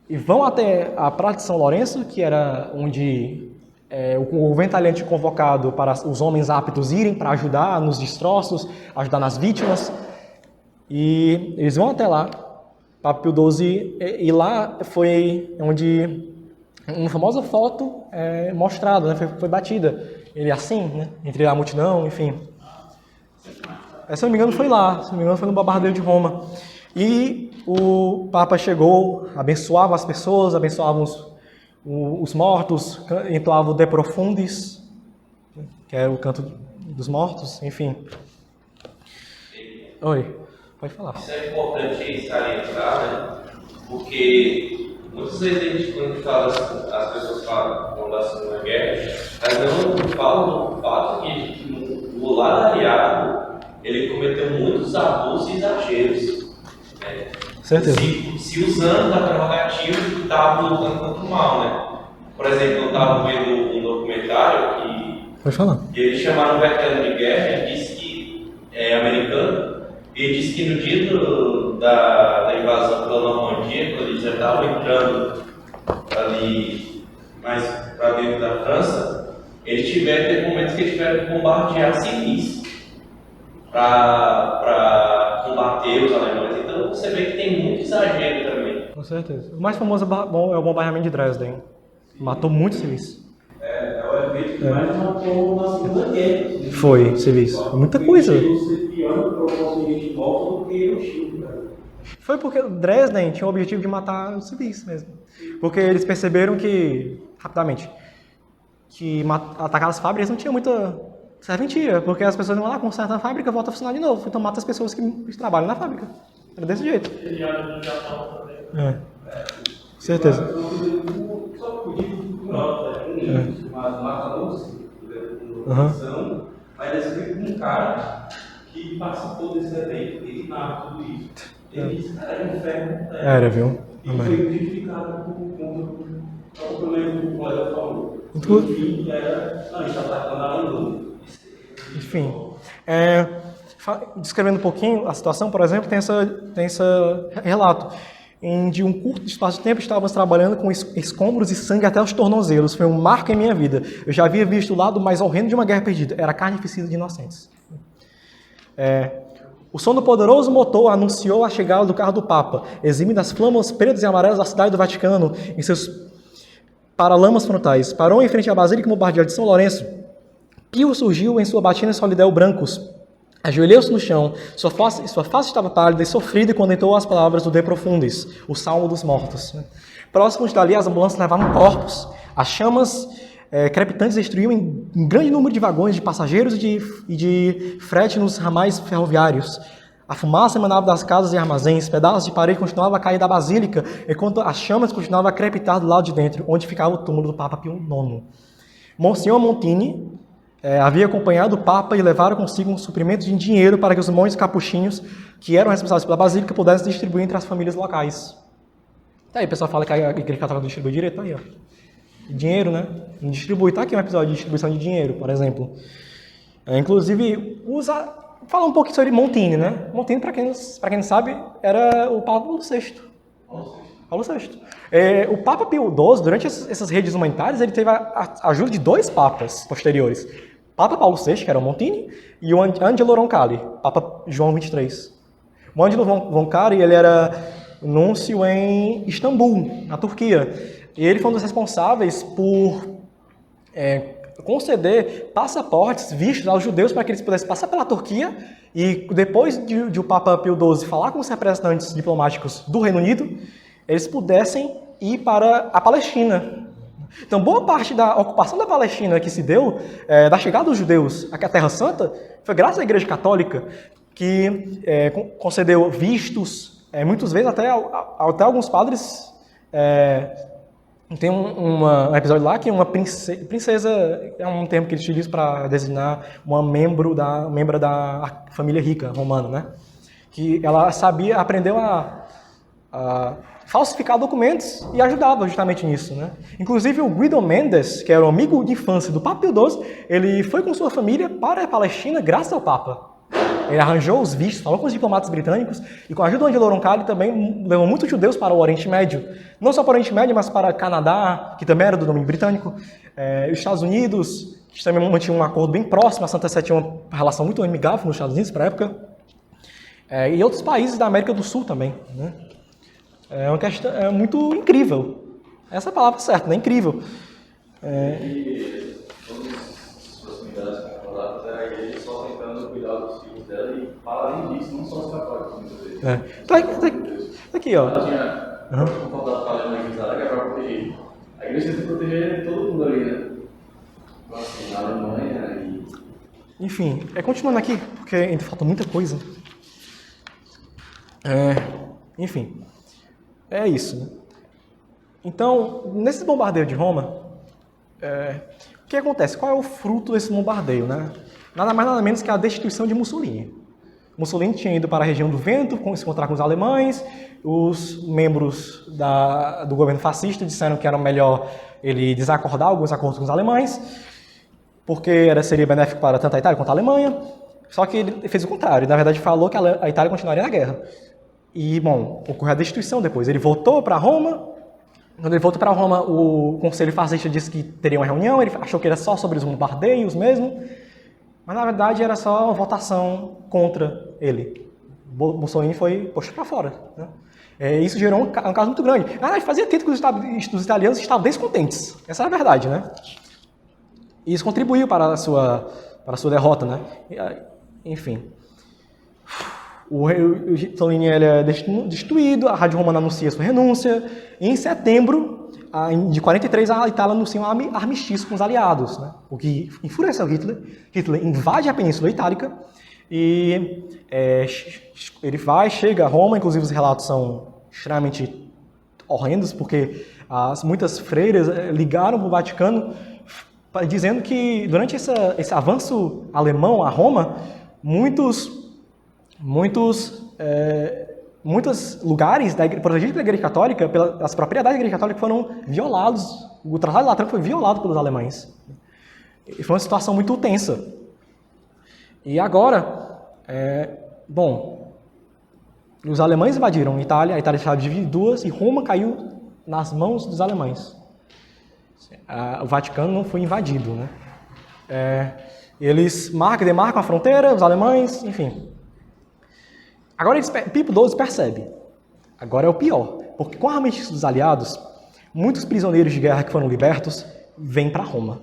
e vão até a Praça de São Lourenço, que era onde o ventalhante convocado para os homens aptos irem para ajudar nos destroços, ajudar nas vítimas, e eles vão até lá, para Pio XII, e lá foi onde uma famosa foto mostrada, né, foi batida, ele assim, né, entre a multidão, enfim. Se não me engano foi lá, se não me engano foi no bombardeio de Roma. E o Papa chegou, abençoava as pessoas, abençoava os mortos, entoava o De Profundis, que é o canto dos mortos, enfim. Oi, pode falar. Isso é importante salientar, né? Porque muitas vezes quando a gente fala, as pessoas falam da Segunda Guerra, mas não falam do fato que o lado aliado ele cometeu muitos abusos e exageros. Né? Certeza. Se usando da prerrogativa que estava lutando contra o mal, né? Por exemplo, eu estava vendo um documentário que eles chamaram o veterano de guerra e disse que é americano, e disse que no dia da invasão pela Normandia, quando eles já estavam entrando ali mais para dentro da França, teve momentos que eles tiveram que bombardear civis para combater os alemães. Então você vê que tem muito exagero também. Com certeza. O mais famoso é o bombardeamento de Dresden. Matou muitos civis. É o evento que mais matou na Segunda Guerra. Foi, civis. Muita coisa. Foi porque Dresden tinha o objetivo de matar os civis mesmo. Porque eles perceberam que, rapidamente, que atacar as fábricas não tinha muita serventia, porque as pessoas vão lá, consertam a fábrica, voltam a funcionar de novo. Então mata as pessoas que trabalham na fábrica. Era desse jeito. Certeza. Só podia mas mata-nos, mas explica um cara que participou desse evento, ele narra tudo isso. Ele disse, cara, era um inferno. Era, viu? E foi identificado por meio do colega falou. Enfim, era. Não, a gente está atacando a Alemanha. Enfim. Descrevendo um pouquinho a situação, por exemplo, tem esse relato. De um curto espaço de tempo, estávamos trabalhando com escombros e sangue até os tornozelos. Foi um marco em minha vida. Eu já havia visto o lado mais horrendo de uma guerra perdida. Era carnificina de inocentes. O som do poderoso motor anunciou a chegada do carro do Papa, eximindo as flamas pretas e amarelas da cidade do Vaticano em seus paralamas frontais. Parou em frente à Basílica Bombardier de São Lourenço. Pio surgiu em sua batina e solidéu brancos. Ajoelhou-se no chão, sua face estava pálida e sofrida quando entoou as palavras do De Profundis, o Salmo dos Mortos. Próximos dali, as ambulâncias levavam corpos. As chamas crepitantes destruíam um grande número de vagões de passageiros e de frete nos ramais ferroviários. A fumaça emanava das casas e armazéns, pedaços de parede continuavam a cair da basílica, enquanto as chamas continuavam a crepitar do lado de dentro, onde ficava o túmulo do Papa Pio IX. Monsenhor Montini havia acompanhado o Papa e levaram consigo um suprimento de dinheiro para que os monges capuchinhos, que eram responsáveis pela basílica, pudessem distribuir entre as famílias locais. Tá aí, o pessoal fala que a Igreja Católica distribui direito, tá aí, ó. Dinheiro, né? Não distribui. Tá aqui um episódio de distribuição de dinheiro, por exemplo. Inclusive, fala um pouquinho sobre Montini, né? Montini, para quem não sabe, era o Papa Paulo VI. Paulo VI. O Papa Pio XII, durante essas redes humanitárias, ele teve a ajuda de 2 papas posteriores. Papa Paulo VI, que era o Montini, e o Angelo Roncalli, Papa João XXIII. O Angelo Roncalli, ele era núncio em Istambul, na Turquia. E ele foi um dos responsáveis por conceder passaportes, vistos aos judeus para que eles pudessem passar pela Turquia e depois de o Papa Pio XII falar com os representantes diplomáticos do Reino Unido, eles pudessem ir para a Palestina. Então, boa parte da ocupação da Palestina que se deu, da chegada dos judeus à Terra Santa, foi graças à Igreja Católica, que concedeu vistos, muitas vezes até alguns padres. Tem um episódio lá que uma princesa é um termo que eles utilizam para designar uma membro da família rica romana, né? Que ela aprendeu a falsificar documentos e ajudava justamente nisso, né? Inclusive o Guido Mendes, que era um amigo de infância do Papa Pio XII, ele foi com sua família para a Palestina graças ao Papa. Ele arranjou os vistos, falou com os diplomatas britânicos e com a ajuda do Angelo Roncalli também levou muitos judeus para o Oriente Médio. Não só para o Oriente Médio, mas para Canadá, que também era do domínio britânico, os Estados Unidos, que também mantinha um acordo bem próximo, a Santa Sé tinha uma relação muito amigável nos Estados Unidos para a época, e outros países da América do Sul também, né? É uma questão muito incrível. Essa é a palavra certa, né? Incrível. E todas as proximidades controladas era a igreja só tentando cuidar dos filhos dela e, além disso, não só os católicos, muitas vezes. Tá aqui, ó. Ela tinha um contato com a Alemanha que era para proteger. A igreja tem que proteger todo mundo ali, né? Então, assim, na Alemanha e... Enfim, continuando aqui, porque ainda falta muita coisa. Enfim, é isso, né? Então, nesse bombardeio de Roma, o que acontece? Qual é o fruto desse bombardeio, né? Nada mais nada menos que a destituição de Mussolini. Mussolini tinha ido para a região do Vento se encontrar com os alemães, os membros do governo fascista disseram que era melhor ele desacordar alguns acordos com os alemães, porque seria benéfico para tanto a Itália quanto a Alemanha, só que ele fez o contrário, na verdade falou que a Itália continuaria na guerra. E, bom, ocorreu a destituição depois. Ele voltou para Roma. Quando ele voltou para Roma, o conselho fascista disse que teria uma reunião, ele achou que era só sobre os bombardeios mesmo, mas na verdade era só uma votação contra ele. Mussolini foi posto para fora, né? Isso gerou um caso muito grande. Na verdade, fazia tempo que os italianos estavam descontentes. Essa é a verdade, né? E isso contribuiu para a sua derrota, né? Enfim. O Mussolini é destituído, a Rádio Romana anuncia sua renúncia, e em setembro de 43 a Itália anuncia um armistício com os aliados, né? O que enfureceu Hitler. Hitler invade a Península Itálica e ele chega a Roma, inclusive os relatos são extremamente horrendos, porque muitas freiras ligaram para o Vaticano dizendo que durante esse avanço alemão a Roma, muitos lugares protegidos pela Igreja Católica, pelas propriedades da Igreja Católica, foram violados. O Tratado de Latrão foi violado pelos alemães. E foi uma situação muito tensa. E agora, Bom, os alemães invadiram a Itália estava dividida em duas e Roma caiu nas mãos dos alemães. O Vaticano não foi invadido, né? Eles demarcam a fronteira, os alemães, enfim. Agora Pipo XII percebe. Agora é o pior, porque com a armistício dos aliados, muitos prisioneiros de guerra que foram libertos vêm para Roma.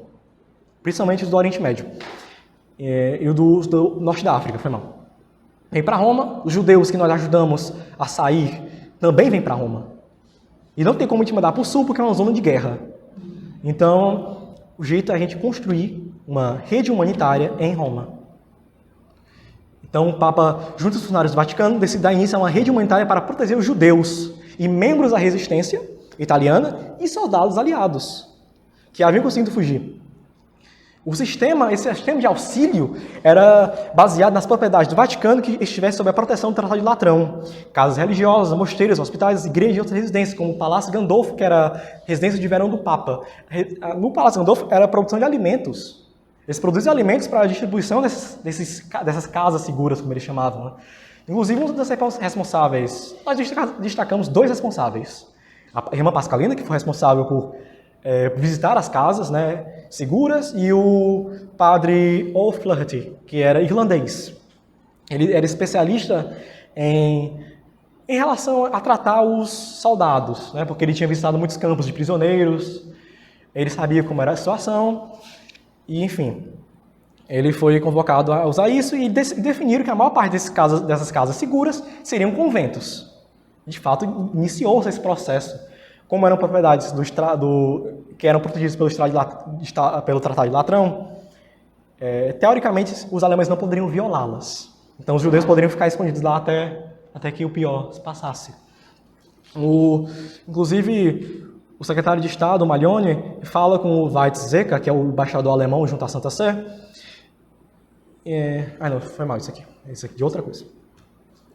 Principalmente os do Oriente Médio. E os do Norte da África, foi mal. Vem para Roma, os judeus que nós ajudamos a sair também vêm para Roma. E não tem como te mandar para o sul porque é uma zona de guerra. Então, o jeito é a gente construir uma rede humanitária em Roma. Então, o Papa, junto aos funcionários do Vaticano, decide dar início a uma rede humanitária para proteger os judeus e membros da resistência italiana e soldados aliados, que haviam conseguido fugir. Esse sistema de auxílio era baseado nas propriedades do Vaticano que estivessem sob a proteção do Tratado de Latrão. Casas religiosas, mosteiros, hospitais, igrejas e outras residências, como o Palácio Gandolfo, que era a residência de verão do Papa. No Palácio Gandolfo era a produção de alimentos. Eles produziam alimentos para a distribuição dessas casas seguras, como eles chamavam. Né? Inclusive, um dos responsáveis, nós destacamos 2 responsáveis. A irmã Pascalina, que foi responsável por visitar as casas, né, seguras, e o padre O'Flaherty, que era irlandês. Ele era especialista em relação a tratar os soldados, né, porque ele tinha visitado muitos campos de prisioneiros, ele sabia como era a situação, e enfim, ele foi convocado a usar isso e definiram que a maior parte dessas casas seguras seriam conventos. De fato, iniciou-se esse processo. Como eram propriedades que eram protegidas pelo Tratado de Latrão, teoricamente os alemães não poderiam violá-las. Então os judeus poderiam ficar escondidos lá até que o pior se passasse. Inclusive, o secretário de Estado, o Maglione, fala com o Weizsäcker, que é o embaixador alemão junto à Santa Sé. Não, foi mal isso aqui. Isso aqui de outra coisa.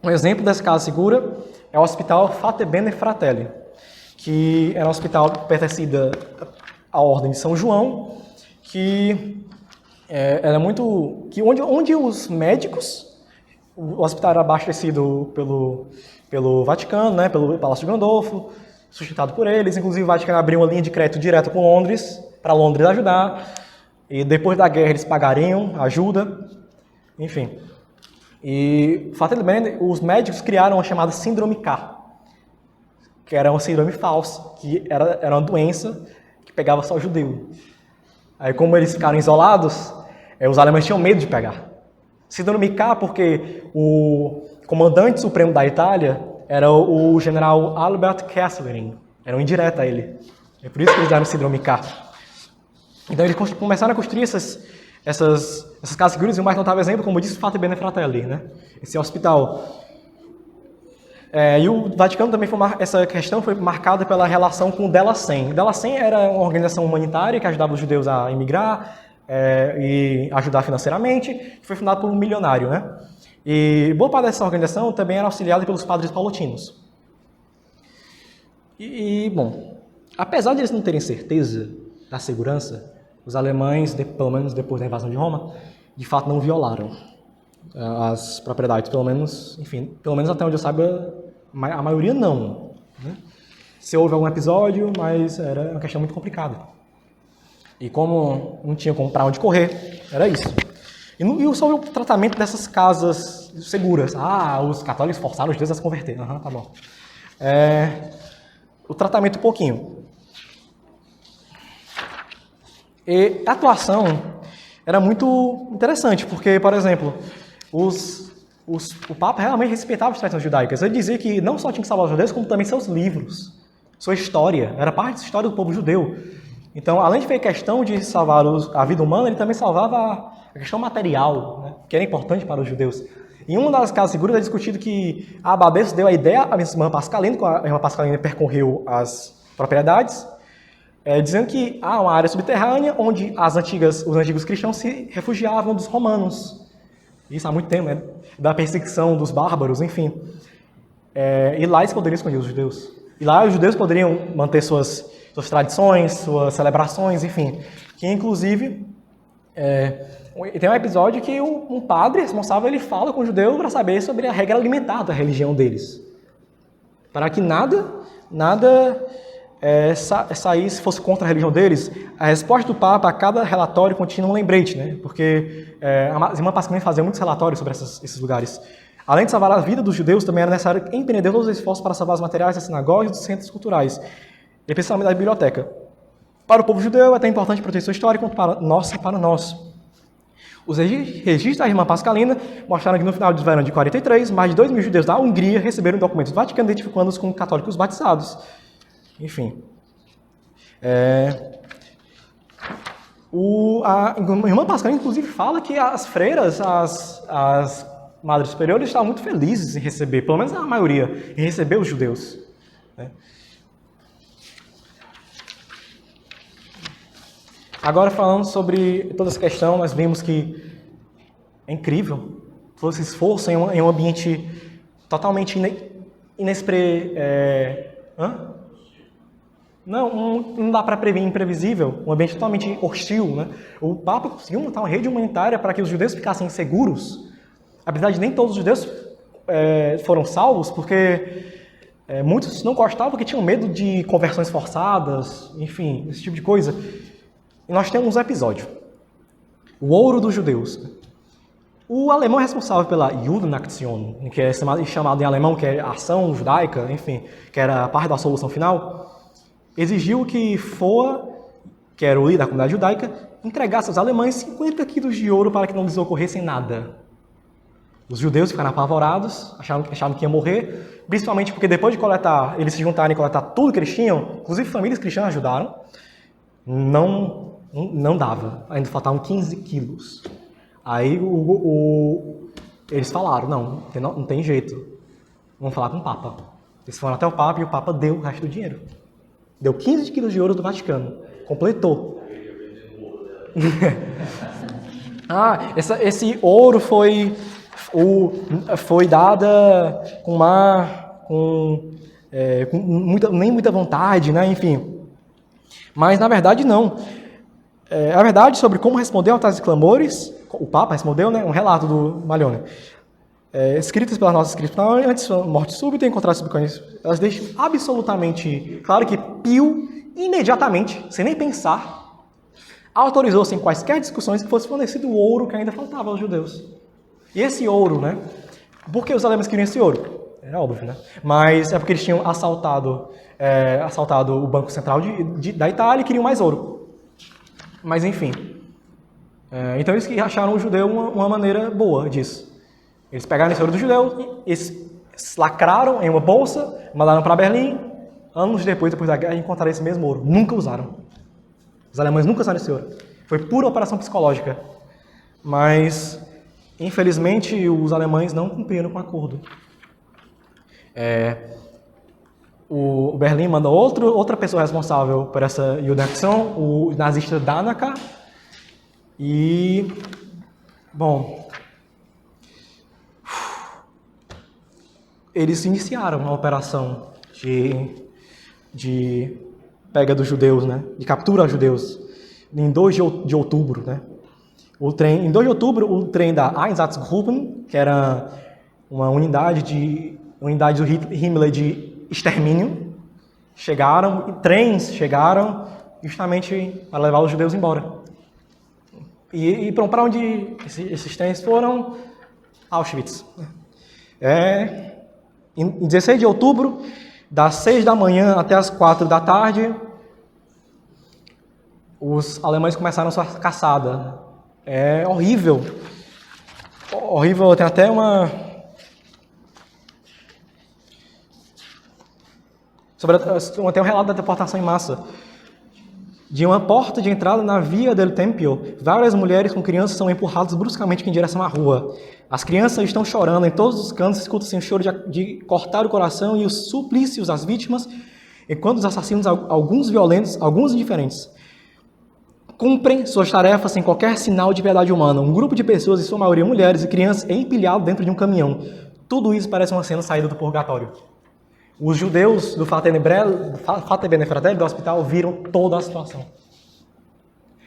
Um exemplo dessa casa segura é o Hospital Fate Bene Fratelli, que era um hospital pertencida à Ordem de São João, que era muito... onde os médicos... O hospital era abastecido pelo Vaticano, né, pelo Palácio de Gandolfo, sustentado por eles. Inclusive, o Vaticano abriu uma linha de crédito direto com Londres, para Londres ajudar. E depois da guerra, eles pagariam ajuda. Enfim. E, fatalmente, os médicos criaram a chamada Síndrome K, que era uma síndrome falsa, que era uma doença que pegava só judeu. Aí, como eles ficaram isolados, os alemães tinham medo de pegar. Síndrome K porque o comandante supremo da Itália era o general Albert Kesselring. Era um indireto a ele. É por isso que eles deram Síndrome K. Então, eles começaram a construir essas casas seguras, e o mais notável exemplo, como eu disse, Fate Bene Fratelli, né? Esse hospital. E o Vaticano também essa questão foi marcada pela relação com o Della Sem. O Della Sem era uma organização humanitária que ajudava os judeus a emigrar e ajudar financeiramente, que foi fundada por um milionário, né? E boa parte dessa organização também era auxiliada pelos padres paulatinos. Bom, apesar de eles não terem certeza da segurança, os alemães, pelo menos depois da invasão de Roma, de fato não violaram as propriedades, pelo menos até onde eu saiba, a maioria não. Né? Se houve algum episódio, mas era uma questão muito complicada. E como não tinha para onde correr, era isso. E sobre o tratamento dessas casas seguras. Os católicos forçaram os judeus a se converter. Tá bom. O tratamento um pouquinho. E a atuação era muito interessante, porque, por exemplo, o Papa realmente respeitava as tradições judaicas. Ele dizia que não só tinha que salvar os judeus, como também seus livros, sua história. Era parte da história do povo judeu. Então, além de ter questão de salvar a vida humana, ele também salvava a questão material, né, que era importante para os judeus. Em uma das casas seguras é discutido que a abadesa deu a ideia à irmã Pascalina, quando a irmã Pascalina percorreu as propriedades, dizendo que há uma área subterrânea onde os antigos cristãos se refugiavam dos romanos. Isso há muito tempo, né? Da perseguição dos bárbaros, enfim. E lá eles poderiam esconder os judeus. E lá os judeus poderiam manter suas tradições, suas celebrações, enfim. Que inclusive Tem um episódio que um padre responsável ele fala com o judeu para saber sobre a regra alimentar da religião deles. Para que nada saísse, fosse contra a religião deles. A resposta do Papa a cada relatório continha um lembrete, né? Porque a irmã Pascalina fazia muitos relatórios sobre esses lugares. Além de salvar a vida dos judeus, também era necessário empreender todos os esforços para salvar os materiais das sinagogas e dos centros culturais, e principalmente da biblioteca. Para o povo judeu é tão importante proteger sua história quanto para nós. Os registros da irmã Pascalina mostraram que no final do verão de 43, mais de 2 mil judeus da Hungria receberam documentos do Vaticano identificando-os como católicos batizados. Enfim. A irmã Pascalina, inclusive, fala que as freiras, as madres superiores, estavam muito felizes em receber, pelo menos a maioria, em receber os judeus. Agora, falando sobre toda essa questão, nós vimos que é incrível todo esse esforço em um ambiente totalmente não dá para prever, imprevisível, um ambiente totalmente hostil, né? O Papa conseguiu montar uma rede humanitária para que os judeus ficassem seguros. Apesar de nem todos os judeus foram salvos, porque muitos não gostavam porque tinham medo de conversões forçadas, enfim, esse tipo de coisa. E nós temos um episódio, o ouro dos judeus. O alemão responsável pela Judenaktion, que é chamado em alemão, que é ação judaica, enfim, que era a parte da solução final, exigiu que Foa, que era o líder da comunidade judaica, entregasse aos alemães 50 quilos de ouro para que não lhes ocorresse nada. Os judeus ficaram apavorados, achavam que ia morrer, principalmente porque depois de coletar, eles se juntarem e coletar tudo que eles tinham, inclusive famílias cristãs ajudaram, não dava, ainda faltavam 15 quilos. Aí eles falaram, não tem jeito, vamos falar com o Papa. Eles foram até o Papa e o Papa deu o resto do dinheiro. Deu 15 quilos de ouro do Vaticano, completou. Esse ouro foi dada nem muita vontade, né? Enfim. Mas, na verdade, não. A verdade sobre como responder a tais clamores, o Papa respondeu, né? Um relato do Maglione. Escritas pelas nossas escrituras, antes da morte súbita e encontrar subconhecidos, elas deixam absolutamente claro que Pio, imediatamente, sem nem pensar, autorizou sem quaisquer discussões que fosse fornecido o ouro que ainda faltava aos judeus. E esse ouro, né? Por que os alemães queriam esse ouro? É óbvio, né? Mas é porque eles tinham assaltado o Banco Central da Itália e queriam mais ouro. Mas, enfim. Então, eles acharam o judeu uma maneira boa disso. Eles pegaram esse ouro do judeu, eles lacraram em uma bolsa, mandaram para Berlim. Anos depois da guerra, encontraram esse mesmo ouro. Nunca usaram. Os alemães nunca usaram esse ouro. Foi pura operação psicológica. Mas, infelizmente, os alemães não cumpriram com o acordo. O Berlim manda outra pessoa responsável por essa Judenaktion, o nazista Dannecker. E, bom, eles iniciaram uma operação de pega dos judeus, né? De captura aos judeus, em 2 de outubro, né? Em 2 de outubro, o trem da Einsatzgruppen, que era uma unidade do Himmler de extermínio, trens chegaram justamente para levar os judeus embora. E para onde esses trens foram? Auschwitz. Em 16 de outubro, das 6 da manhã até as 4 da tarde, os alemães começaram sua caçada. É horrível. Horrível, tem até tem um relato da deportação em massa. De uma porta de entrada na Via del Tempio, várias mulheres com crianças são empurradas bruscamente em direção à rua. As crianças estão chorando em todos os cantos, escuta-se um choro de cortar o coração e os suplícios às vítimas, enquanto os assassinos, alguns violentos, alguns indiferentes, cumprem suas tarefas sem qualquer sinal de piedade humana. Um grupo de pessoas, em sua maioria mulheres e crianças, é empilhado dentro de um caminhão. Tudo isso parece uma cena saída do purgatório. Os judeus do Fratelli Bene Fratelli, do hospital, viram toda a situação.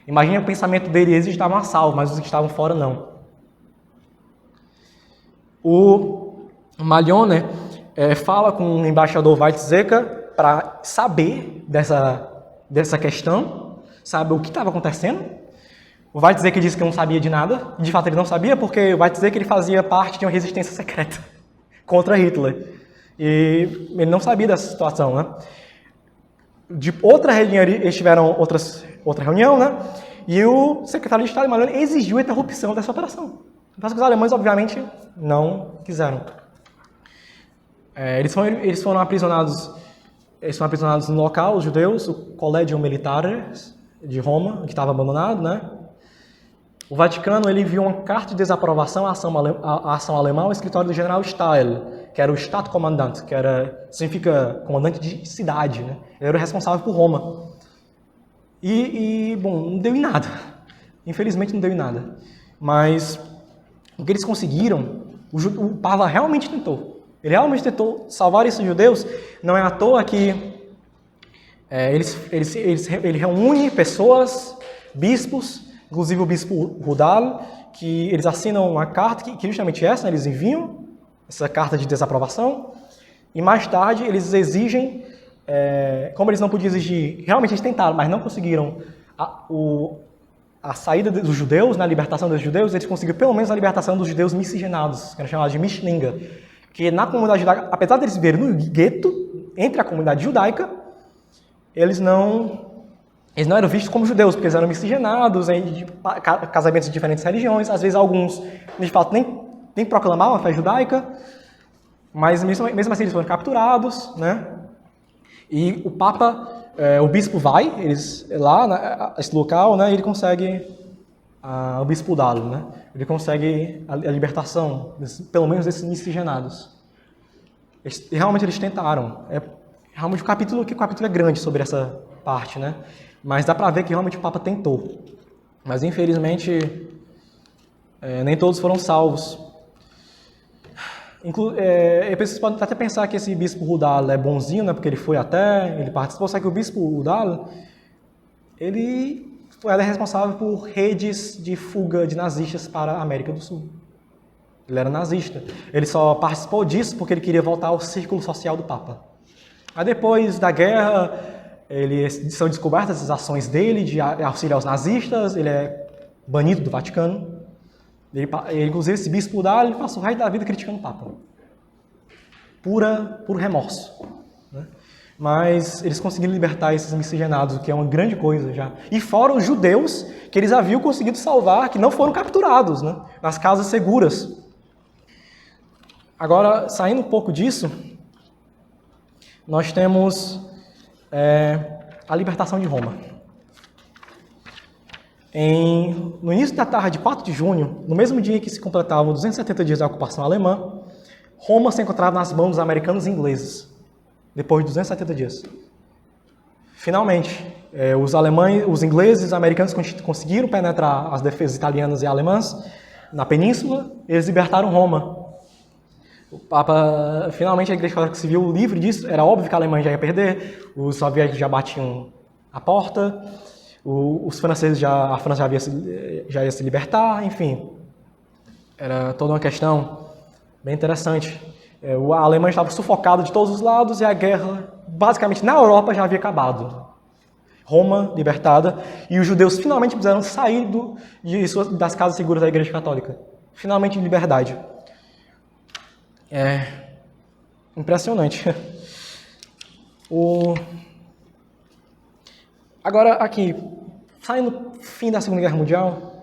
Imagina o pensamento dele, eles estavam a salvo, mas os que estavam fora não. O Malione fala com o embaixador Weizsäcker para saber dessa questão, saber o que estava acontecendo. O Weizsäcker disse que não sabia de nada, de fato ele não sabia, porque o Weizsäcker ele fazia parte de uma resistência secreta contra Hitler. E ele não sabia dessa situação, né? De outra reunião, eles tiveram outra reunião, né? E o secretário de Estado Malione exigiu a interrupção dessa operação. Mas os alemães, obviamente, não quiseram. Eles foram aprisionados no local, os judeus, o Collegium Militaris de Roma, que estava abandonado, né? O Vaticano ele enviou uma carta de desaprovação à ação alemã ao escritório do general Stahl, que era o Stadtkommandant, que significa comandante de cidade, né? Ele era o responsável por Roma. Bom, não deu em nada. Infelizmente não deu em nada. Mas o que eles conseguiram, o Papa realmente tentou. Ele realmente tentou salvar esses judeus. Não é à toa que ele reúne pessoas, bispos, inclusive o bispo Rudal, que eles assinam uma carta, que justamente essa, né, eles enviam essa carta de desaprovação, e mais tarde eles exigem, como eles não podiam exigir, realmente eles tentaram, mas não conseguiram a saída dos judeus, a libertação dos judeus, eles conseguiram pelo menos a libertação dos judeus miscigenados, que eram chamados de Mischlinge, que na comunidade judaica, apesar deles viverem no gueto, entre a comunidade judaica, eles não eram vistos como judeus, porque eles eram miscigenados, de casamentos de diferentes religiões, às vezes alguns, de fato, nem proclamavam a fé judaica, mas mesmo assim eles foram capturados, né? E o Papa, o bispo vai, nesse local, né? E ele consegue, o bispo Dalo, né? Ele consegue a libertação, pelo menos desses miscigenados. Realmente eles tentaram. Realmente o capítulo é grande sobre essa parte, né? Mas dá para ver que realmente o Papa tentou. Mas infelizmente nem todos foram salvos. Vocês podem até pensar que esse bispo Rudal é bonzinho, né? Porque ele participou, só que o bispo Rudal, ele é responsável por redes de fuga de nazistas para a América do Sul. Ele era nazista. Ele só participou disso porque ele queria voltar ao círculo social do Papa. Aí depois da guerra, são descobertas as ações dele de auxiliar os nazistas, ele é banido do Vaticano. Inclusive, esse bispo Rudal, ele passou o resto da vida criticando o Papa. Puro remorso. Né? Mas eles conseguiram libertar esses miscigenados, o que é uma grande coisa já. E fora os judeus, que eles haviam conseguido salvar, que não foram capturados, né? Nas casas seguras. Agora, saindo um pouco disso, nós temos a libertação de Roma. No início da tarde de 4 de junho, no mesmo dia em que se completavam 270 dias da ocupação alemã, Roma se encontrava nas mãos dos americanos e ingleses, depois de 270 dias. Finalmente, os ingleses e os americanos conseguiram penetrar as defesas italianas e alemãs na península, eles libertaram Roma. O Papa, finalmente, a Igreja Católica se viu livre disso. Era óbvio que a Alemanha já ia perder, os soviéticos já batiam a porta, os franceses a França já ia se libertar, enfim. Era toda uma questão bem interessante. A Alemanha estava sufocada de todos os lados e a guerra, basicamente, na Europa já havia acabado. Roma libertada e os judeus finalmente precisaram sair das casas seguras da Igreja Católica. Finalmente em liberdade. É impressionante. Agora, aqui, saindo do fim da Segunda Guerra Mundial,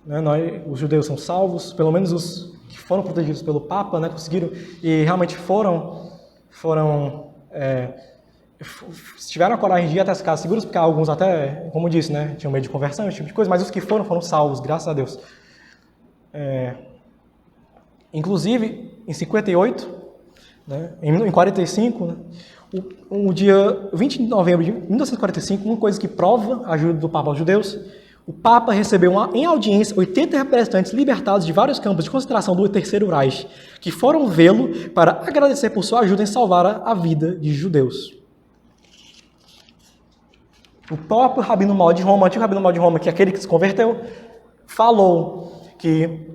né, os judeus são salvos, pelo menos os que foram protegidos pelo Papa, né, conseguiram, e realmente tiveram a coragem de ir até as casas seguras, porque alguns até, como eu disse, né, tinham medo de conversão, esse tipo de coisa, mas os que foram salvos, graças a Deus. Inclusive, em 58, né, em 45, né, o dia 20 de novembro de 1945, uma coisa que prova a ajuda do Papa aos judeus, o Papa recebeu em audiência 80 representantes libertados de vários campos de concentração do Terceiro Reich, que foram vê-lo para agradecer por sua ajuda em salvar a vida de judeus. O próprio Rabino Maor de Roma, o antigo Rabino Maor de Roma, que é aquele que se converteu, falou que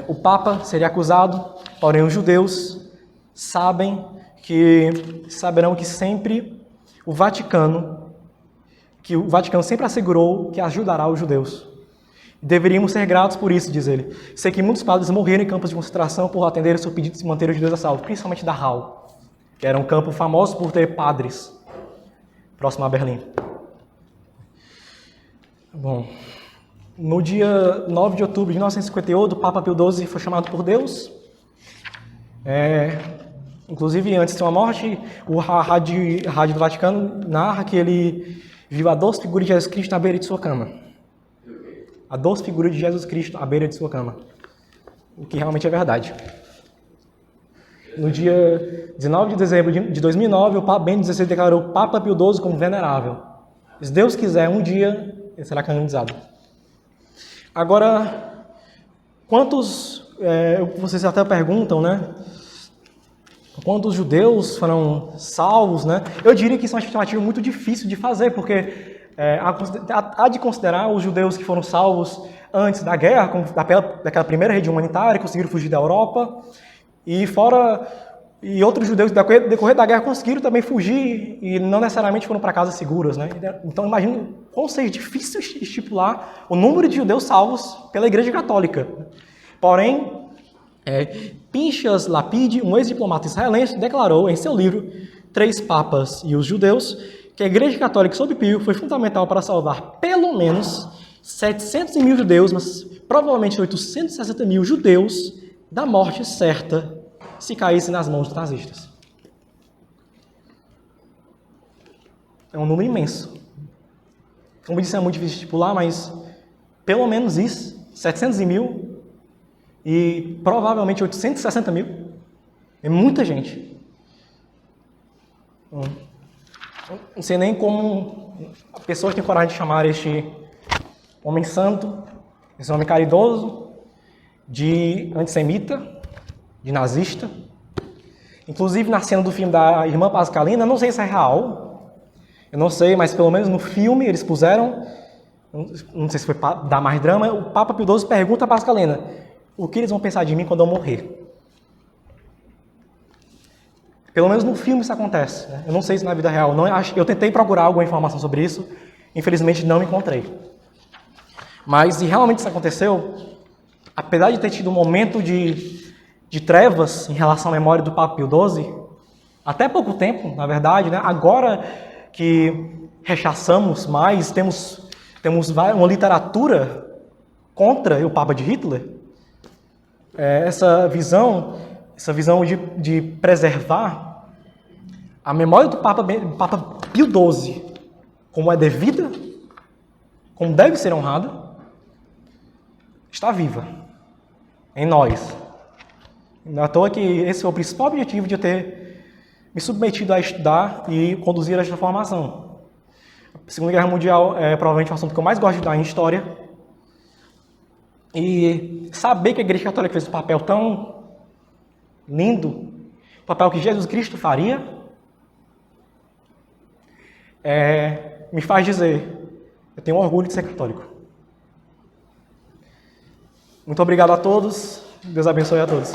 o Papa seria acusado, porém os judeus saberão que sempre o Vaticano sempre assegurou que ajudará os judeus. Deveríamos ser gratos por isso, diz ele. Sei que muitos padres morreram em campos de concentração por atender o seu pedido de se manter os judeus a salvo, principalmente Dachau, que era um campo famoso por ter padres, próximo a Berlim. Bom, no dia 9 de outubro de 1958, o Papa Pio XII foi chamado por Deus. Inclusive, antes de sua morte, a rádio do Vaticano narra que ele viu a doce figura de Jesus Cristo à beira de sua cama. A doce figura de Jesus Cristo à beira de sua cama. O que realmente é verdade. No dia 19 de dezembro de 2009, o Papa Bento XVI declarou o Papa Pio XII como venerável. Se Deus quiser, um dia ele será canonizado. Agora, vocês até perguntam, né? Quantos judeus foram salvos, né? Eu diria que isso é uma estimativa muito difícil de fazer, porque há de considerar os judeus que foram salvos antes da guerra, daquela primeira rede humanitária, conseguiram fugir da Europa, e outros judeus, no decorrer da guerra, conseguiram também fugir e não necessariamente foram para casas seguras, né? Então, imagino como seja difícil estipular o número de judeus salvos pela Igreja Católica. Porém, Pinchas Lapide, um ex-diplomata israelense, declarou em seu livro Três Papas e os Judeus que a Igreja Católica sob Pio foi fundamental para salvar pelo menos 700 mil judeus, mas provavelmente 860 mil judeus da morte certa se caíssem nas mãos dos nazistas. É um número imenso. Como eu disse, é muito difícil de estipular, mas pelo menos isso, 700 mil e provavelmente 860 mil. É muita gente. Não sei nem como a pessoa tem coragem de chamar este homem santo, esse homem caridoso, de antissemita, de nazista. Inclusive, na cena do filme da Irmã Pascalina, não sei se é real, eu não sei, mas pelo menos no filme eles puseram, não sei se foi para dar mais drama, o Papa Pio XII pergunta a Pascalina: o que eles vão pensar de mim quando eu morrer? Pelo menos no filme isso acontece, né? Eu não sei se na vida real. Eu tentei procurar alguma informação sobre isso, infelizmente não encontrei. Mas se realmente isso aconteceu, apesar de ter tido um momento de trevas em relação à memória do Papa Pio XII, até pouco tempo, na verdade, né? Agora que rechaçamos mais, temos uma literatura contra o Papa de Hitler, essa visão de preservar a memória do Papa Pio XII como é devida, como deve ser honrada, está viva em nós. Não é à toa que esse foi o principal objetivo de eu ter me submetido a estudar e conduzir esta formação. A Segunda Guerra Mundial é provavelmente o assunto que eu mais gosto de dar em história. E saber que a Igreja Católica fez um papel tão lindo, o papel que Jesus Cristo faria, me faz dizer, eu tenho orgulho de ser católico. Muito obrigado a todos, Deus abençoe a todos.